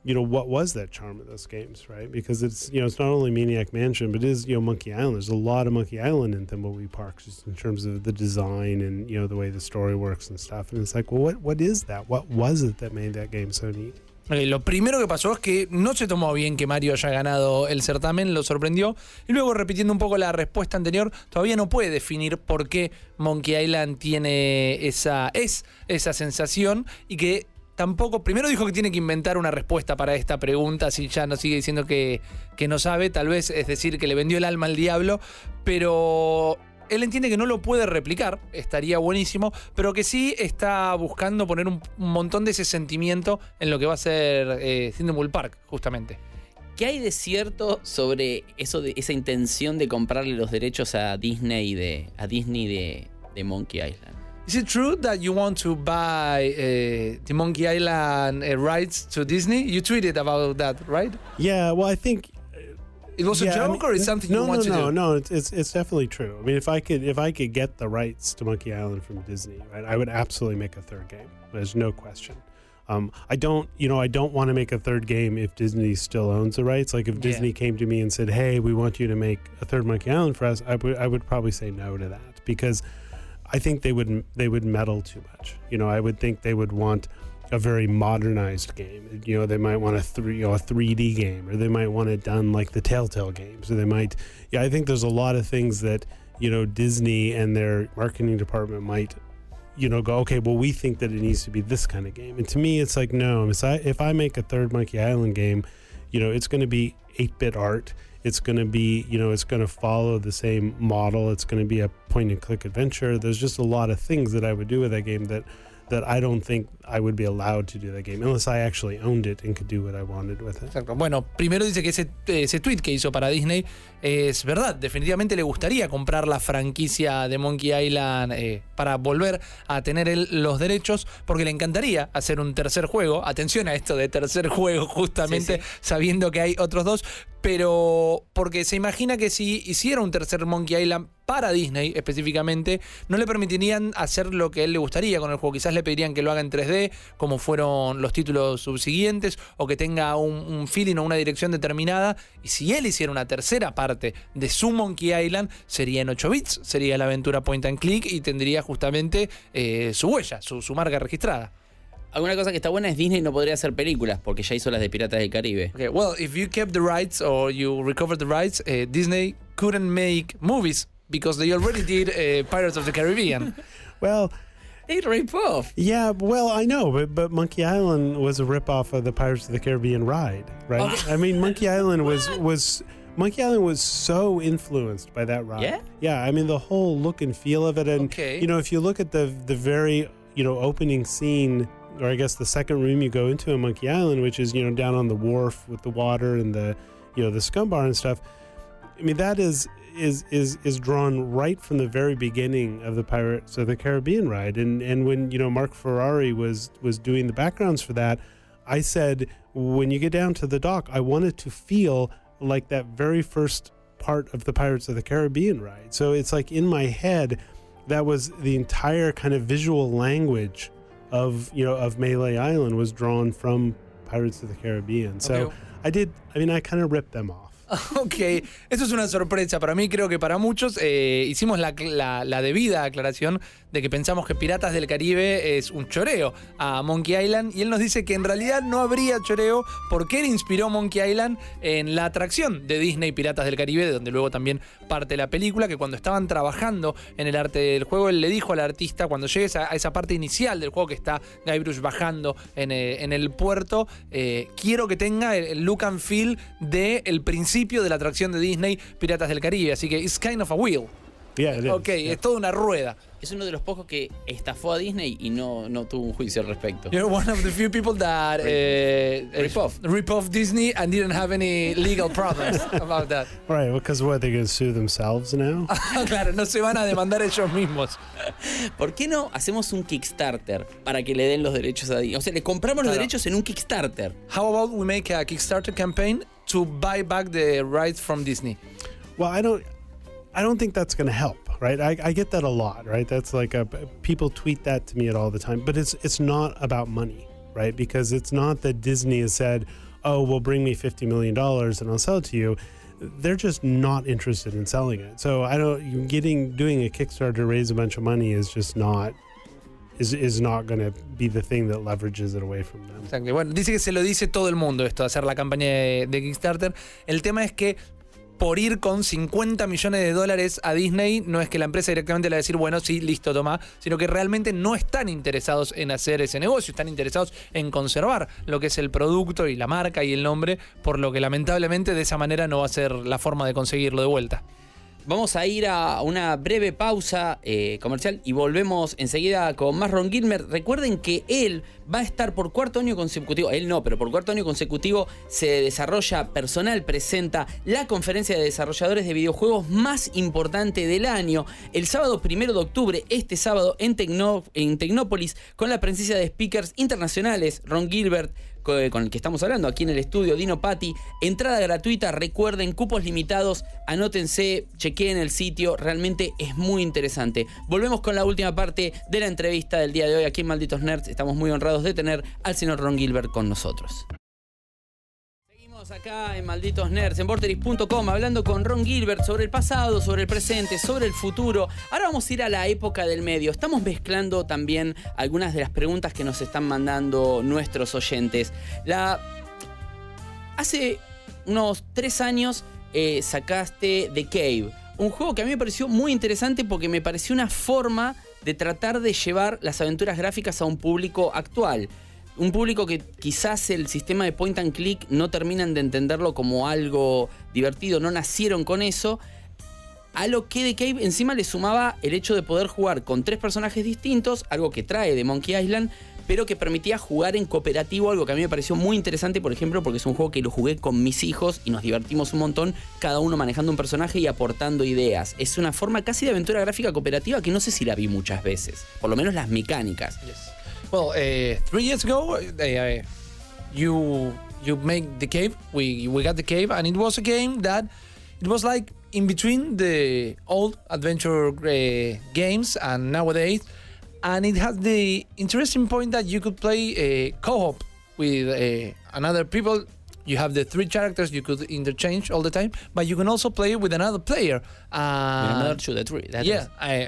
What was that charm of those games, right? Because it's not only Maniac Mansion, but it is, Monkey Island. There's a lot of Monkey Island in Thimbleweed Park, just in terms of the design and, the way the story works and stuff. And it's like, well, what is that? What was it that made that game so neat? Lo primero que pasó es que no se tomó bien que Mario haya ganado el certamen, lo sorprendió. Y luego, repitiendo un poco la respuesta anterior, todavía no puede definir por qué Monkey Island tiene esa sensación y que tampoco, primero dijo que tiene que inventar una respuesta para esta pregunta, si ya no sigue diciendo que no sabe, tal vez es decir que le vendió el alma al diablo, pero él entiende que no lo puede replicar, estaría buenísimo, pero que sí está buscando poner un montón de ese sentimiento en lo que va a ser Thimbleweed Park, justamente. ¿Qué hay de cierto sobre eso, de esa intención de comprarle los derechos a Disney de Monkey Island? Is it true that you want to buy the Monkey Island rights to Disney? You tweeted about that, right? Yeah, well, I think it was a joke, or is something you want to do? No, it's definitely true. I mean, if I could get the rights to Monkey Island from Disney, right, I would absolutely make a third game. There's no question. I don't want to make a third game if Disney still owns the rights. Like if Disney came to me and said, "Hey, we want you to make a third Monkey Island for us," I would probably say no to that, because I think they would meddle too much. I would think they would want a very modernized game. They might want a 3D game, or they might want it done like the Telltale games, or they might. I think there's a lot of things that Disney and their marketing department might go, okay, well, we think that it needs to be this kind of game. And to me, it's like, no, if I make a third Monkey Island game, it's going to be 8-bit art. It's going to be, it's going to follow the same model. It's going to be a point-and-click adventure. There's just a lot of things that I would do with that game that I don't think I would be allowed to do that game unless I actually owned it and could do what I wanted with it. Exacto. Bueno, primero dice que ese tweet que hizo para Disney es verdad. Definitivamente le gustaría comprar la franquicia de Monkey Island para volver a tener los derechos, porque le encantaría hacer un tercer juego. Atención a esto de tercer juego, justamente, sí. Sabiendo que hay otros dos, pero porque se imagina que si hiciera un tercer Monkey Island para Disney específicamente, no le permitirían hacer lo que a él le gustaría con el juego. Quizás le pedirían que lo haga en 3D, como fueron los títulos subsiguientes, o que tenga un feeling o una dirección determinada. Y si él hiciera una tercera parte de su Monkey Island, sería en 8 bits, sería la aventura point and click y tendría justamente su huella, su marca registrada. Alguna cosa que está buena es Disney no podría hacer películas porque ya hizo las de Piratas del Caribe. Okay, well, if you kept the rights or you recovered the rights, Disney couldn't make movies because they already did Pirates of the Caribbean. Well, they rip off. Yeah, well, I know, but Monkey Island was a ripoff of the Pirates of the Caribbean ride, right? Okay. I mean, Monkey Island was so influenced by that ride. Yeah? Yeah, I mean, the whole look and feel of it. And, okay. If you look at the very, opening scene, or I guess the second room you go into in Monkey Island, which is, down on the wharf with the water and the, the scum bar and stuff. I mean, that is drawn right from the very beginning of the Pirates of the Caribbean ride. And when, Mark Ferrari was doing the backgrounds for that, I said, when you get down to the dock, I want it to feel like that very first part of the Pirates of the Caribbean ride. So it's like in my head, that was the entire kind of visual language of Melee Island was drawn from Pirates of the Caribbean. So okay. I kind of ripped them off. Ok, eso es una sorpresa para mí, creo que para muchos. Hicimos la debida aclaración de que pensamos que Piratas del Caribe es un choreo a Monkey Island, y él nos dice que en realidad no habría choreo porque él inspiró Monkey Island en la atracción de Disney Piratas del Caribe, de donde luego también parte la película, que cuando estaban trabajando en el arte del juego, él le dijo al artista, cuando llegues a esa parte inicial del juego que está Guybrush bajando en el puerto, quiero que tenga el look and feel del principio de la atracción de Disney Piratas del Caribe, así que it's kind of a wheel. Yeah, it is. Ok, es toda una rueda. Es uno de los pocos que estafó a Disney y no tuvo un juicio al respecto. You're one of the few people that rip off Disney and didn't have any legal problems about that. Right, because what, they're going to sue themselves now? Claro, no se van a demandar ellos mismos. ¿Por qué no hacemos un Kickstarter para que le den los derechos a Disney? O sea, le compramos los derechos en un Kickstarter. How about we make a Kickstarter campaign to buy back the rights from Disney? Well, I don't think that's going to help, right? I get that a lot, right? That's like people tweet that to me all the time, but it's not about money, right? Because it's not that Disney has said, "Oh, well, bring me $50 million and I'll sell it to you." They're just not interested in selling it. So doing a Kickstarter to raise a bunch of money is just not is not going to be the thing that leverages it away from them. Exacto. Bueno, dice que se lo dice todo el mundo esto de hacer la campaña de Kickstarter. El tema es que por ir con $50 millones a Disney, no es que la empresa directamente le va a decir, bueno, sí, listo, toma, sino que realmente no están interesados en hacer ese negocio, están interesados en conservar lo que es el producto y la marca y el nombre, por lo que lamentablemente de esa manera no va a ser la forma de conseguirlo de vuelta. Vamos a ir a una breve pausa comercial y volvemos enseguida con más Ron Gilbert. Recuerden que él va a estar por cuarto año consecutivo, él no, pero por cuarto año consecutivo se desarrolla personal, presenta la conferencia de desarrolladores de videojuegos más importante del año, el sábado 1 de octubre, este sábado en Tecnópolis, con la presencia de speakers internacionales, Ron Gilbert, con el que estamos hablando aquí en el estudio, Dino Patti, entrada gratuita, recuerden, cupos limitados, anótense, chequeen el sitio, realmente es muy interesante. Volvemos con la última parte de la entrevista del día de hoy aquí en Malditos Nerds, estamos muy honrados de tener al señor Ron Gilbert con nosotros. Acá en Malditos Nerds, en Vorterix.com, hablando con Ron Gilbert sobre el pasado, sobre el presente, sobre el futuro. Ahora vamos a ir a la época del medio. Estamos mezclando también algunas de las preguntas que nos están mandando nuestros oyentes. Hace unos 3 años sacaste The Cave, un juego que a mí me pareció muy interesante porque me pareció una forma de tratar de llevar las aventuras gráficas a un público actual. Un público que quizás el sistema de point and click no terminan de entenderlo como algo divertido, no nacieron con eso. A lo que The Cave encima le sumaba el hecho de poder jugar con 3 personajes distintos, algo que trae de Monkey Island, pero que permitía jugar en cooperativo, algo que a mí me pareció muy interesante, por ejemplo, porque es un juego que lo jugué con mis hijos y nos divertimos un montón, cada uno manejando un personaje y aportando ideas. Es una forma casi de aventura gráfica cooperativa que no sé si la vi muchas veces, por lo menos las mecánicas. Yes. Well, 3 years ago, you made The Cave. We got The Cave, and it was a game that it was like in between the old adventure games and nowadays, and it has the interesting point that you could play co-op with another people. You have the 3 characters you could interchange all the time, but you can also play with another player. With another 2 to 3.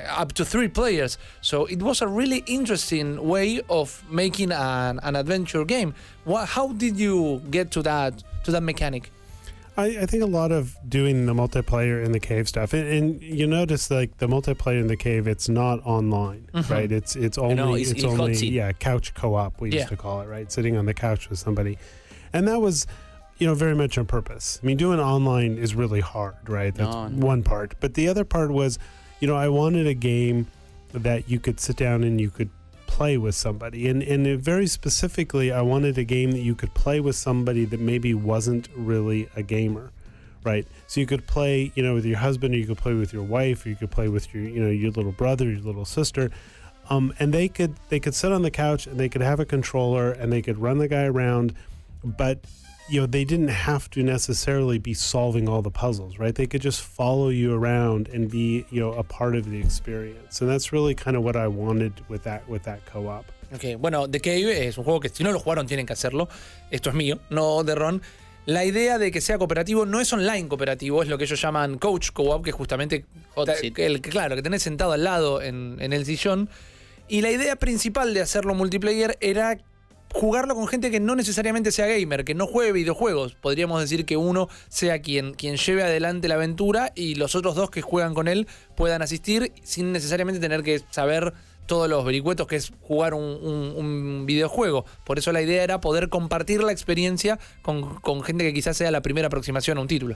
Up to 3 players. So it was a really interesting way of making an adventure game. How did you get to that mechanic? I think a lot of doing the multiplayer in the cave stuff, and you notice like the multiplayer in the cave, it's not online, right? It's only couch co-op, we used to call it, right? Sitting on the couch with somebody, and that was, very much on purpose. I mean, doing online is really hard, right? That's one part, but the other part was, I wanted a game that you could sit down and you could play with somebody, and very specifically I wanted a game that you could play with somebody that maybe wasn't really a gamer, right? So you could play with your husband, or you could play with your wife, or you could play with your your little brother, your little sister, and they could sit on the couch and they could have a controller and they could run the guy around, but they didn't have to necessarily be solving all the puzzles, right? They could just follow you around and be, a part of the experience. And that's really kind of what I wanted with that co-op. Okay, bueno, The Cave es un juego que si no lo jugaron tienen que hacerlo. Esto es mío, no de Ron. La idea de que sea cooperativo no es online cooperativo, es lo que ellos llaman coach co-op, que es justamente que tenés sentado al lado en el sillón. Y la idea principal de hacerlo multiplayer era jugarlo con gente que no necesariamente sea gamer, que no juegue videojuegos. Podríamos decir que uno sea quien lleve adelante la aventura y los otros 2 que juegan con él puedan asistir sin necesariamente tener que saber todos los vericuetos que es jugar un videojuego. Por eso la idea era poder compartir la experiencia con gente que quizás sea la primera aproximación a un título.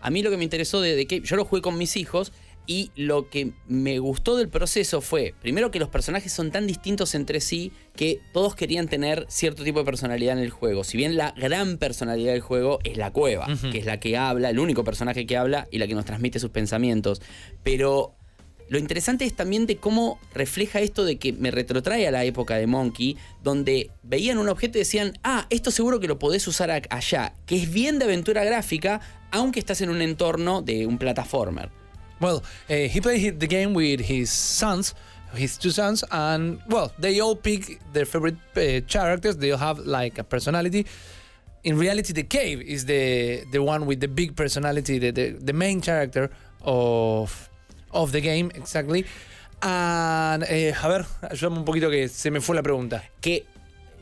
A mí lo que me interesó de que yo lo jugué con mis hijos, y lo que me gustó del proceso fue, primero, que los personajes son tan distintos entre sí que todos querían tener cierto tipo de personalidad en el juego. Si bien la gran personalidad del juego es la cueva, que es la que habla, el único personaje que habla y la que nos transmite sus pensamientos. Pero lo interesante es también de cómo refleja esto de que me retrotrae a la época de Monkey, donde veían un objeto y decían, esto seguro que lo podés usar allá, que es bien de aventura gráfica, aunque estás en un entorno de un plataformer. Well, he played the game with his 2 sons, and well, they all pick their favorite characters. They all have like a personality. In reality, the cave is the one with the big personality, the main character of the game, exactly. A ver, ayúdame un poquito que se me fue la pregunta. Que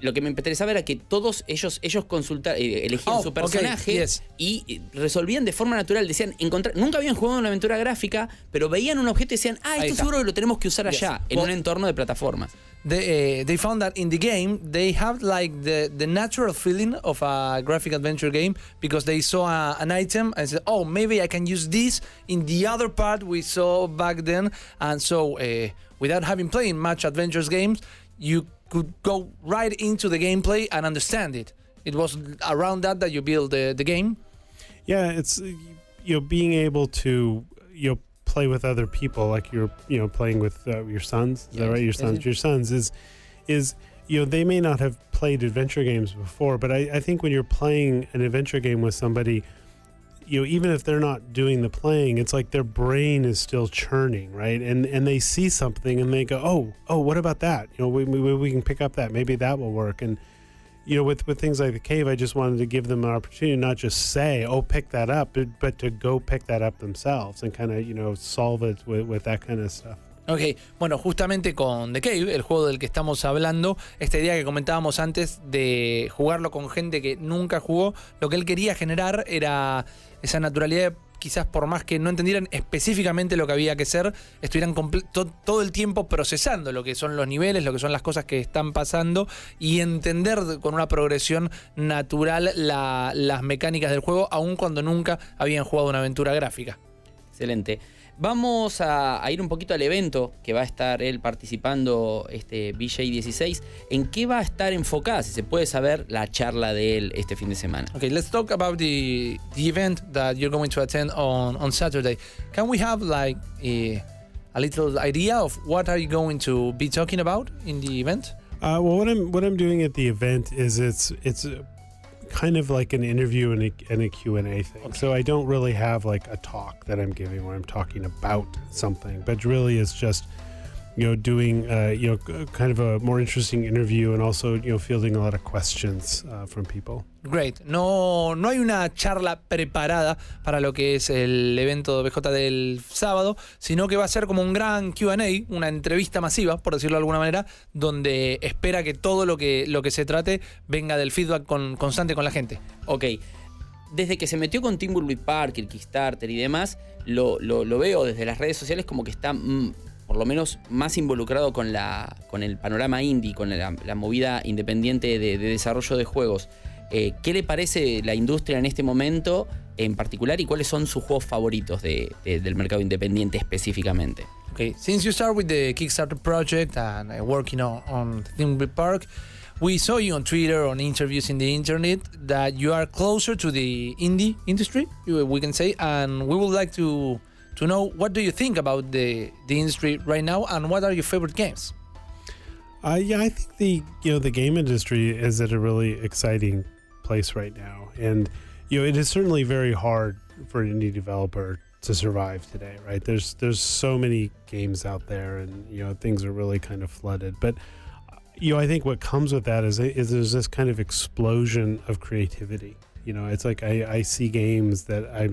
lo que me interesaba era que todos ellos elegían su personaje, okay, yes. y resolvían de forma natural. Decían, nunca habían jugado una aventura gráfica, pero veían un objeto y decían, esto seguro que lo tenemos que usar allá, en un entorno de plataformas. They found that in the game they have like the natural feeling of a graphic adventure game, because they saw an item and said, oh, maybe I can use this in the other part we saw back then. And so without having played much adventures games, you could go right into the gameplay and understand it. It was around that you build the game. Yeah, it's being able to play with other people, like you're playing with your sons. Is that right? Your sons. Your sons is they may not have played adventure games before, but I think when you're playing an adventure game with somebody, even if they're not doing the playing, it's like their brain is still churning, right? And they see something and they go, oh, what about that? We can pick up that. Maybe that will work. And with things like the cave, I just wanted to give them an opportunity, not just say, oh, pick that up, but to go pick that up themselves and kind of solve it with that kind of stuff. Ok, bueno, justamente con The Cave, el juego del que estamos hablando, esta idea que comentábamos antes de jugarlo con gente que nunca jugó, lo que él quería generar era esa naturalidad, quizás por más que no entendieran específicamente lo que había que hacer, estuvieran todo el tiempo procesando lo que son los niveles, lo que son las cosas que están pasando, y entender con una progresión natural las mecánicas del juego, aun cuando nunca habían jugado una aventura gráfica. Excelente. Vamos a ir un poquito al evento que va a estar él participando, BJ16. ¿En qué va a estar enfocada, si se puede saber, la charla de él este fin de semana? Okay, let's talk about the event that you're going to attend on Saturday. Can we have like a little idea of what are you going to be talking about in the event? Well, what I'm doing at the event is it's kind of like an interview and a Q&A thing. Okay. So I don't really have like a talk that I'm giving where I'm talking about something, but really it's just doing kind of a more interesting interview and also fielding a lot of questions from people. Great. No hay una charla preparada para lo que es el evento de BJ del sábado, sino que va a ser como un gran Q&A, una entrevista masiva, por decirlo de alguna manera, donde espera que todo lo que se trate venga del feedback constante con la gente. Ok. Desde que se metió con Thimbleweed Park, el Kickstarter y demás, lo veo desde las redes sociales como que está por lo menos más involucrado con el panorama indie, con la movida independiente de desarrollo de juegos. ¿Qué le parece la industria en este momento en particular y cuáles son sus juegos favoritos del mercado independiente específicamente? Okay, since you start with the Kickstarter project and working on Thimbleweed Park, we saw you on Twitter, on interviews in the internet, that you are closer to the indie industry, we can say, and we would like to know, what do you think about the industry right now, and what are your favorite games? Yeah, I think the game industry is at a really exciting place right now, and it is certainly very hard for an indie developer to survive today, right? There's so many games out there, and things are really kind of flooded. But I think what comes with that is there's this kind of explosion of creativity. It's like I see games that I'm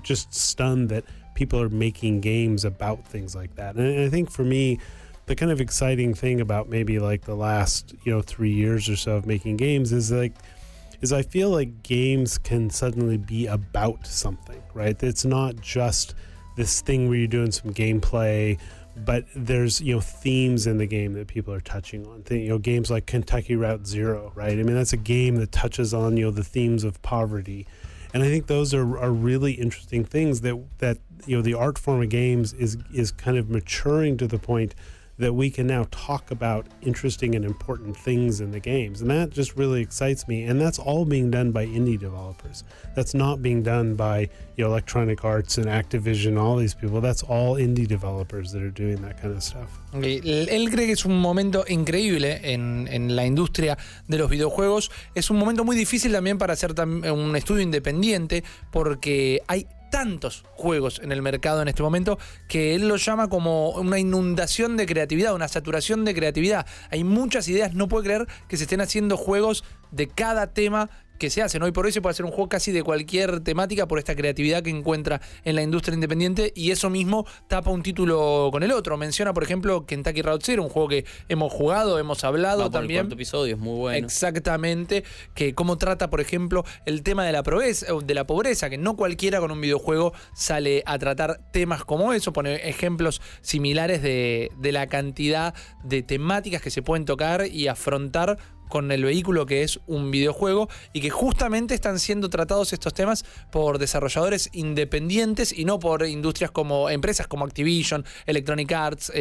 just stunned that people are making games about things like that. And I think for me, the kind of exciting thing about maybe like the last 3 years or so of making games is I feel like games can suddenly be about something, right? It's not just this thing where you're doing some gameplay, but there's themes in the game that people are touching on. Games like Kentucky Route Zero, right? I mean, that's a game that touches on the themes of poverty, and I think those are really interesting things that the art form of games is kind of maturing to the point that we can now talk about interesting and important things in the games. And that just really excites me. And that's all being done by indie developers. That's not being done by Electronic Arts and Activision, all these people. That's all indie developers that are doing that kind of stuff. Él cree que es un momento increíble en la industria de los videojuegos. Es un momento muy difícil también para hacer un estudio independiente, porque hay tantos juegos en el mercado en este momento que él lo llama como una inundación de creatividad, una saturación de creatividad. Hay muchas ideas, no puede creer que se estén haciendo juegos de cada tema que se hacen. Hoy por hoy se puede hacer un juego casi de cualquier temática por esta creatividad que encuentra en la industria independiente, y eso mismo tapa un título con el otro. Menciona, por ejemplo, Kentucky Route Zero, un juego que hemos jugado, hemos hablado por también. El cuarto episodio es muy bueno. Exactamente, que cómo trata, por ejemplo, el tema de la pobreza, que no cualquiera con un videojuego sale a tratar temas como eso. Pone ejemplos similares de la cantidad de temáticas que se pueden tocar y afrontar con el vehículo que es un videojuego, y que justamente están siendo tratados estos temas por desarrolladores independientes y no por empresas como Activision, Electronic Arts.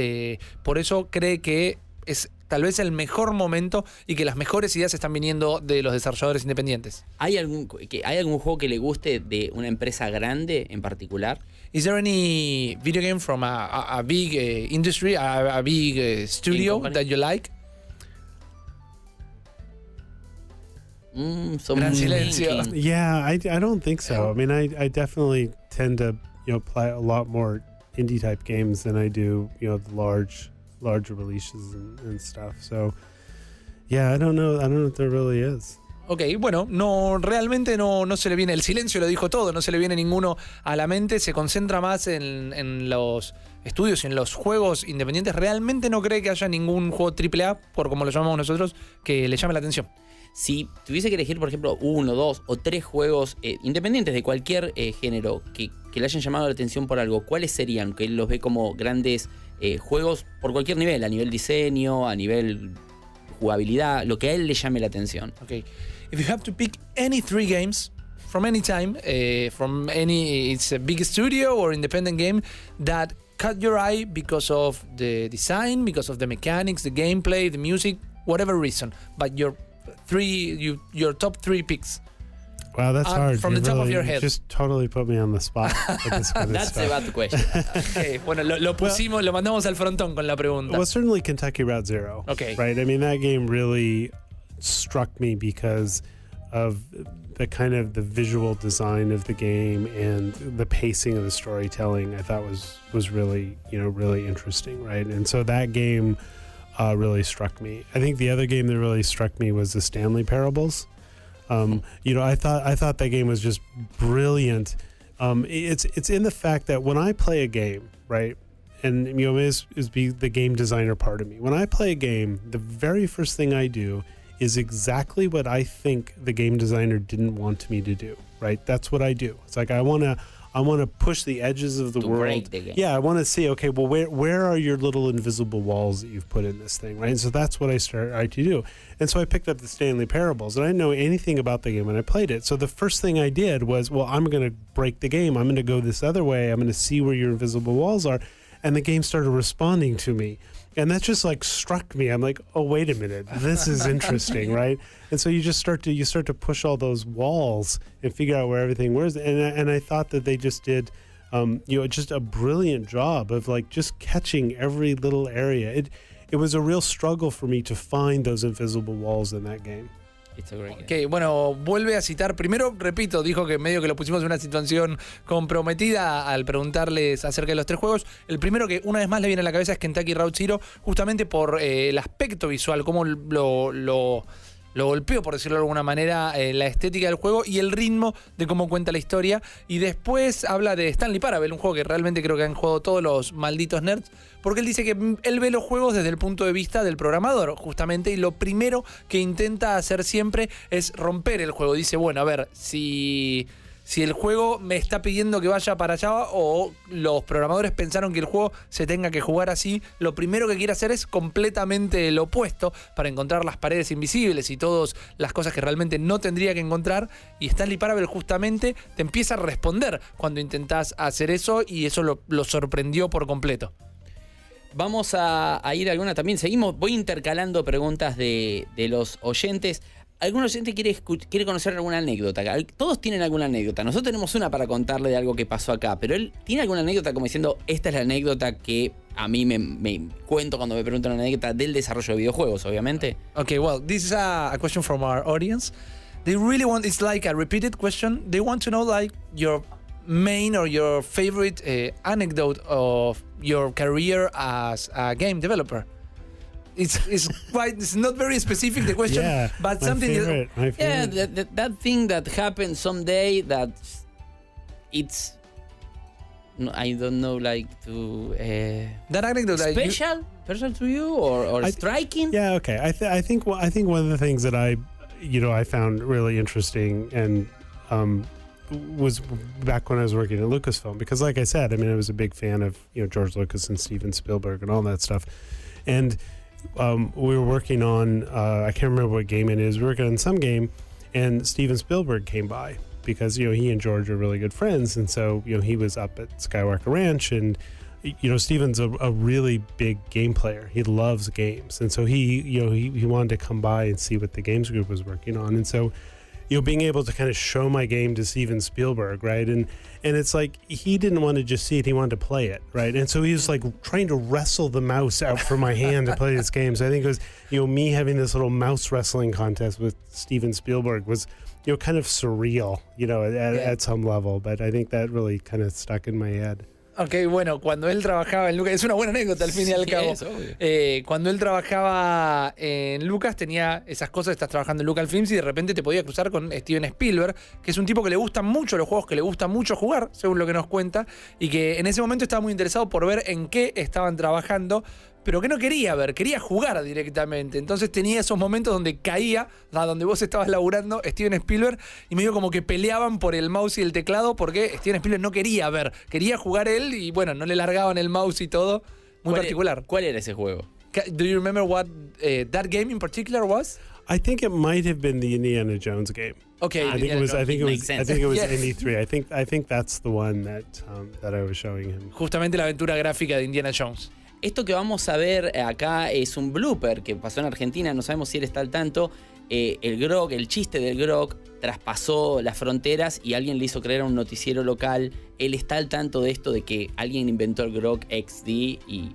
Por eso cree que es tal vez el mejor momento y que las mejores ideas están viniendo de los desarrolladores independientes. ¿Hay algún juego que le guste de una empresa grande en particular? Is there any video game from a big industry, a big studio that you like? Gran silencio. Yeah, I don't think so. I mean, I definitely tend to play a lot more indie type games than I do the larger releases and stuff. So yeah, I don't know if there really is. Ok, bueno, realmente no se le viene, el silencio lo dijo todo, no se le viene ninguno a la mente, se concentra más en los estudios y en los juegos independientes. Realmente no cree que haya ningún juego AAA, por como lo llamamos nosotros, que le llame la atención. Si tuviese que elegir, por ejemplo, 1, 2 o 3 juegos independientes de cualquier género que le hayan llamado la atención por algo, ¿cuáles serían? Que él los ve como grandes juegos por cualquier nivel, a nivel diseño, a nivel jugabilidad, lo que a él le llame la atención. Okay. If you have to pick any 3 games from any time, from any, it's a big studio or independent game that caught your eye because of the design, because of the mechanics, the gameplay, the music, whatever reason, but your top 3 picks. Wow, that's hard. From the top of your head. Just totally put me on the spot. That's a bad question. Okay, bueno, lo pusimos, lo mandamos al frontón con la pregunta. Well, certainly Kentucky Route Zero. Okay. Right? I mean, that game really struck me because of the kind of the visual design of the game and the pacing of the storytelling. I thought was really, really interesting, right? And so that game really struck me. I think the other game that really struck me was the Stanley Parables. I thought that game was just brilliant. It's in the fact that when I play a game, right, and is be the game designer part of me. When I play a game, the very first thing I do is exactly what I think the game designer didn't want me to do. Right, that's what I do. It's like I want to push the edges of the world. Break the game. Yeah, I want to see, okay, well, where are your little invisible walls that you've put in this thing, right? And so that's what I started to do. And so I picked up the Stanley Parables, and I didn't know anything about the game when I played it. So the first thing I did was, well, I'm going to break the game. I'm going to go this other way. I'm going to see where your invisible walls are. And the game started responding to me. And that just struck me. I'm like, oh, wait a minute, this is interesting, right? And so you start to push all those walls and figure out where everything was. And I thought that they just did, just a brilliant job of just catching every little area. It was a real struggle for me to find those invisible walls in that game. Okay, bueno, vuelve a citar. Primero, repito, dijo que medio que lo pusimos en una situación comprometida al preguntarles acerca de los 3 juegos. El primero que una vez más le viene a la cabeza es Kentucky Route Zero, justamente por el aspecto visual, cómo lo golpeó, por decirlo de alguna manera, la estética del juego y el ritmo de cómo cuenta la historia. Y después habla de Stanley Parable, un juego que realmente creo que han jugado todos los malditos nerds, porque él dice que él ve los juegos desde el punto de vista del programador, justamente, y lo primero que intenta hacer siempre es romper el juego. Dice, bueno, a ver, si el juego me está pidiendo que vaya para allá o los programadores pensaron que el juego se tenga que jugar así, lo primero que quiere hacer es completamente lo opuesto para encontrar las paredes invisibles y todas las cosas que realmente no tendría que encontrar. Y Stanley Parable justamente te empieza a responder cuando intentás hacer eso, y eso lo sorprendió por completo. Vamos a ir a alguna también. Voy intercalando preguntas de los oyentes. ¿Algún oyente quiere conocer alguna anécdota? Todos tienen alguna anécdota. Nosotros tenemos una para contarle de algo que pasó acá, pero él tiene alguna anécdota como diciendo, esta es la anécdota que a mí me cuento cuando me preguntan una anécdota del desarrollo de videojuegos, obviamente. Okay, well, this is a question from our audience. They really want, it's like a repeated question. They want to know your main or your favorite anecdote of your career as a game developer. It's not very specific the question, Yeah, but my something. favorite, my Yeah, favorite. that thing that happens someday that it's I don't know, like to That anecdote that you, special to you or striking. Yeah, okay. I think one of the things that I found really interesting and was back when I was working at Lucasfilm, because like I said, I mean, I was a big fan of George Lucas and Steven Spielberg and all that stuff, and we were working on I can't remember what game it is. We were working on some game, and Steven Spielberg came by because he and George are really good friends, and so he was up at Skywalker Ranch, and Steven's a really big game player. He loves games, and so he wanted to come by and see what the games group was working on, and so being able to kind of show my game to Steven Spielberg, right? And it's like he didn't want to just see it, he wanted to play it, right? And so he was like trying to wrestle the mouse out from my hand to play this game. So I think it was, me having this little mouse wrestling contest with Steven Spielberg was, kind of surreal, at some level. But I think that really kind of stuck in my head. Ok, bueno, cuando él trabajaba en Lucas, es una buena anécdota al fin y al cabo. Es obvio. Cuando él trabajaba en Lucas, tenía esas cosas, estás trabajando en Lucasfilms y de repente te podía cruzar con Steven Spielberg, que es un tipo que le gustan mucho los juegos, que le gusta mucho jugar, según lo que nos cuenta, y que en ese momento estaba muy interesado por ver en qué estaban trabajando, pero que no quería ver, quería jugar directamente. Entonces tenía esos momentos donde caía a donde vos estabas laburando Steven Spielberg y medio como que peleaban por el mouse y el teclado porque Steven Spielberg no quería ver, quería jugar él y bueno, no le largaban el mouse y todo. Muy particular. ¿Cuál era ese juego? Do you remember what that game in particular was? I think it might have been the Indiana Jones game. Okay, I think it was. I think it was. I think it was Yes. Indy 3. I think that's the one that I was showing him. Justamente la aventura gráfica de Indiana Jones. Esto que vamos a ver acá es un blooper que pasó en Argentina, no sabemos si él está al tanto. El grog, el chiste del grog, traspasó las fronteras y alguien le hizo creer a un noticiero local. Él está al tanto de esto, de que alguien inventó el grog XD y...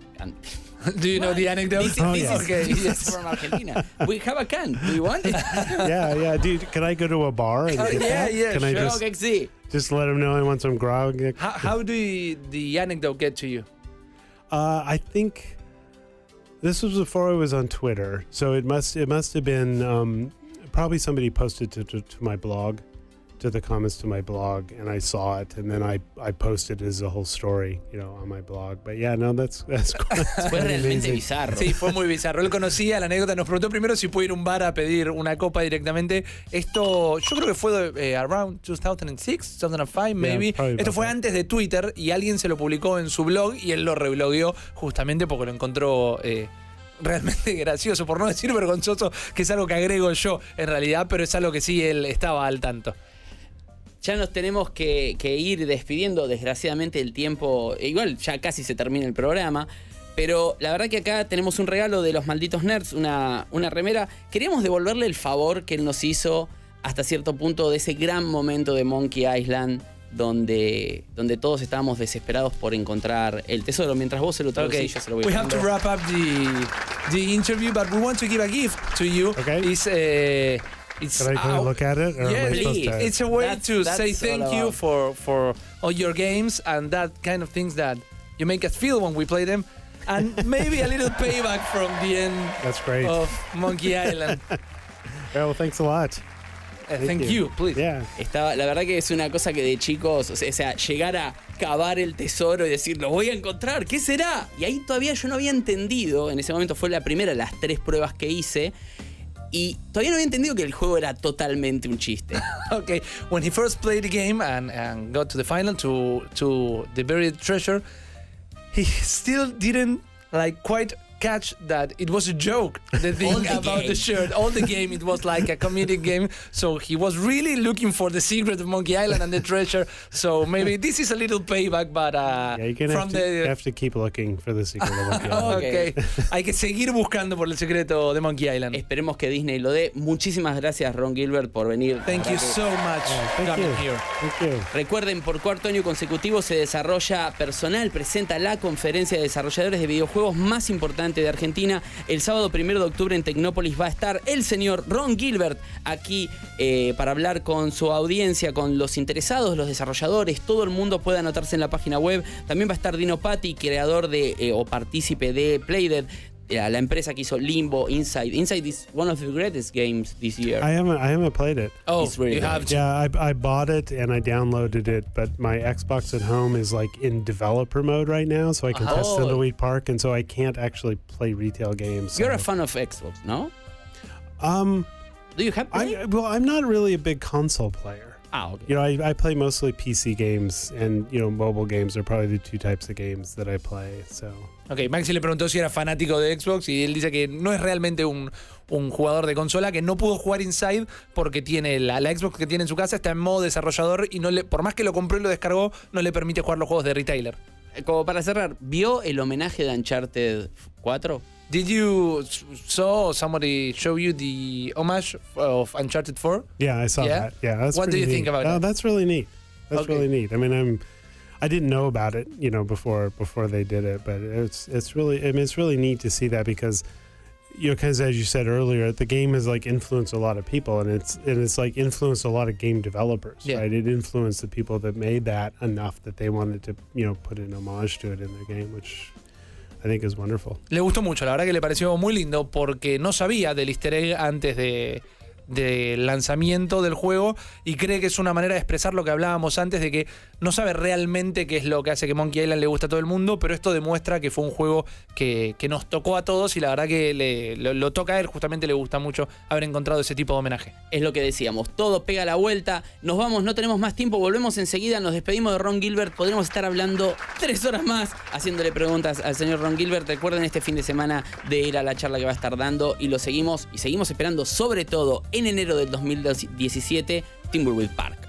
Do you know the anecdote? This is from Argentina. We have a can. Do you want it? Yeah. Dude, can I go to a bar and get that? Yeah, Can sure. I Grog XD. just let him know I want some grog? How do the anecdote get to you? I think this was before I was on Twitter, so it must have been probably somebody posted to my blog, to the comments to my blog, and I saw it, and then I posted it as a whole story, on my blog. But yeah, no, that's Fue realmente bizarro. Sí, fue muy bizarro. Él conocía la anécdota, nos preguntó primero si puede ir a un bar a pedir una copa directamente. Esto, yo creo que fue around 2006, 2005, maybe. probably Esto about fue that. antes de Twitter y alguien se lo publicó en su blog y él lo reblogueó justamente porque lo encontró realmente gracioso, por no decir vergonzoso, que es algo que agrego yo en realidad, pero es algo que sí él estaba al tanto. Ya nos tenemos que ir despidiendo, desgraciadamente el tiempo, igual ya casi se termina el programa, pero la verdad que acá tenemos un regalo de los malditos nerds, una remera. Queríamos devolverle el favor que él nos hizo hasta cierto punto de ese gran momento de Monkey Island, donde todos estábamos desesperados por encontrar el tesoro. Mientras vos se lo traducís, yo se lo voy We have to poniendo. wrap up the interview, but we want to give a gift to you. Okay. It's Can I look at it? Or Yeah, am I supposed please. to? it's a way That's to say all thank you about. for all your games and that kind of things that you make us feel when we play them. And maybe a little payback from the end That's great. of Monkey Island. Yeah, well, thanks a lot. Thank you, please. Yeah. La verdad que es una cosa que de chicos, o sea, llegar a cavar el tesoro y decir, lo voy a encontrar, ¿qué será? Y ahí todavía yo no había entendido, en ese momento fue la primera de las 3 pruebas que hice, y todavía no había entendido que el juego era totalmente un chiste. Okay, when he first played the game and got to the final to the buried treasure, he still didn't quite catch that it was a joke. The thing about the shirt, all the game, it was like a comedic game. So he was really looking for the secret of Monkey Island and the treasure. So maybe this is a little payback, but Yeah, you're gonna from have to keep looking for the secret of Monkey Island. Okay. Hay que seguir buscando por el secreto de Monkey Island. Esperemos que Disney lo dé. Muchísimas gracias, Ron Gilbert, por venir. Thank you so much Thank coming you. here. Thank you. Recuerden, por 4º año consecutivo se desarrolla Personal, presenta la conferencia de desarrolladores de videojuegos más importante de Argentina. El sábado 1 de octubre en Tecnópolis va a estar el señor Ron Gilbert aquí para hablar con su audiencia, con los interesados, los desarrolladores. Todo el mundo puede anotarse en la página web. También va a estar Dino Patti, creador de o partícipe de Playdead. la empresa que hizo Limbo, Inside. Inside is one of the greatest games this year. I haven't played it. Oh, It's really you have good. to. Yeah, I bought it and I downloaded it, but my Xbox at home is like in developer mode right now, so I can test Oh. Thimbleweed Park, and so I can't actually play retail games. You're a so. fan of Xbox, no? Do you have Play? I'm not really a big console player. Okay. You know, I play mostly PC games, and you know, mobile games are probably the two types of games that I play. So. Ok, Maxi le preguntó si era fanático de Xbox y él dice que no es realmente un jugador de consola, que no pudo jugar Inside porque tiene la Xbox que tiene en su casa está en modo desarrollador y por más que lo compró y lo descargó, no le permite jugar los juegos de retailer. Como para cerrar, ¿vio el homenaje de Uncharted 4? Did you saw somebody show you the homage of Uncharted 4? Yeah, I saw Yeah? that. Yeah, that's What do pretty you think neat. about Oh, it? that's really neat. That's Okay. really neat. I mean, I didn't know about it, you know, before they did it, but it's really, I mean, it's really neat to see that because, you know, because as you said earlier, the game has like influenced a lot of people, and it's like influenced a lot of game developers, Yeah. right? It influenced the people that made that enough that they wanted to, you know, put an homage to it in their game, which I think is wonderful. Le gustó mucho, la verdad que le pareció muy lindo porque no sabía del easter egg antes del lanzamiento del juego y cree que es una manera de expresar lo que hablábamos antes de que no sabe realmente qué es lo que hace que Monkey Island le guste a todo el mundo, pero esto demuestra que fue un juego que nos tocó a todos y la verdad que lo toca a él, justamente le gusta mucho haber encontrado ese tipo de homenaje. Es lo que decíamos, todo pega la vuelta, nos vamos, no tenemos más tiempo, volvemos enseguida, nos despedimos de Ron Gilbert, podremos estar hablando 3 horas más haciéndole preguntas al señor Ron Gilbert. Recuerden este fin de semana de ir a la charla que va a estar dando y seguimos esperando, sobre todo en enero del 2017, Thimbleweed Park.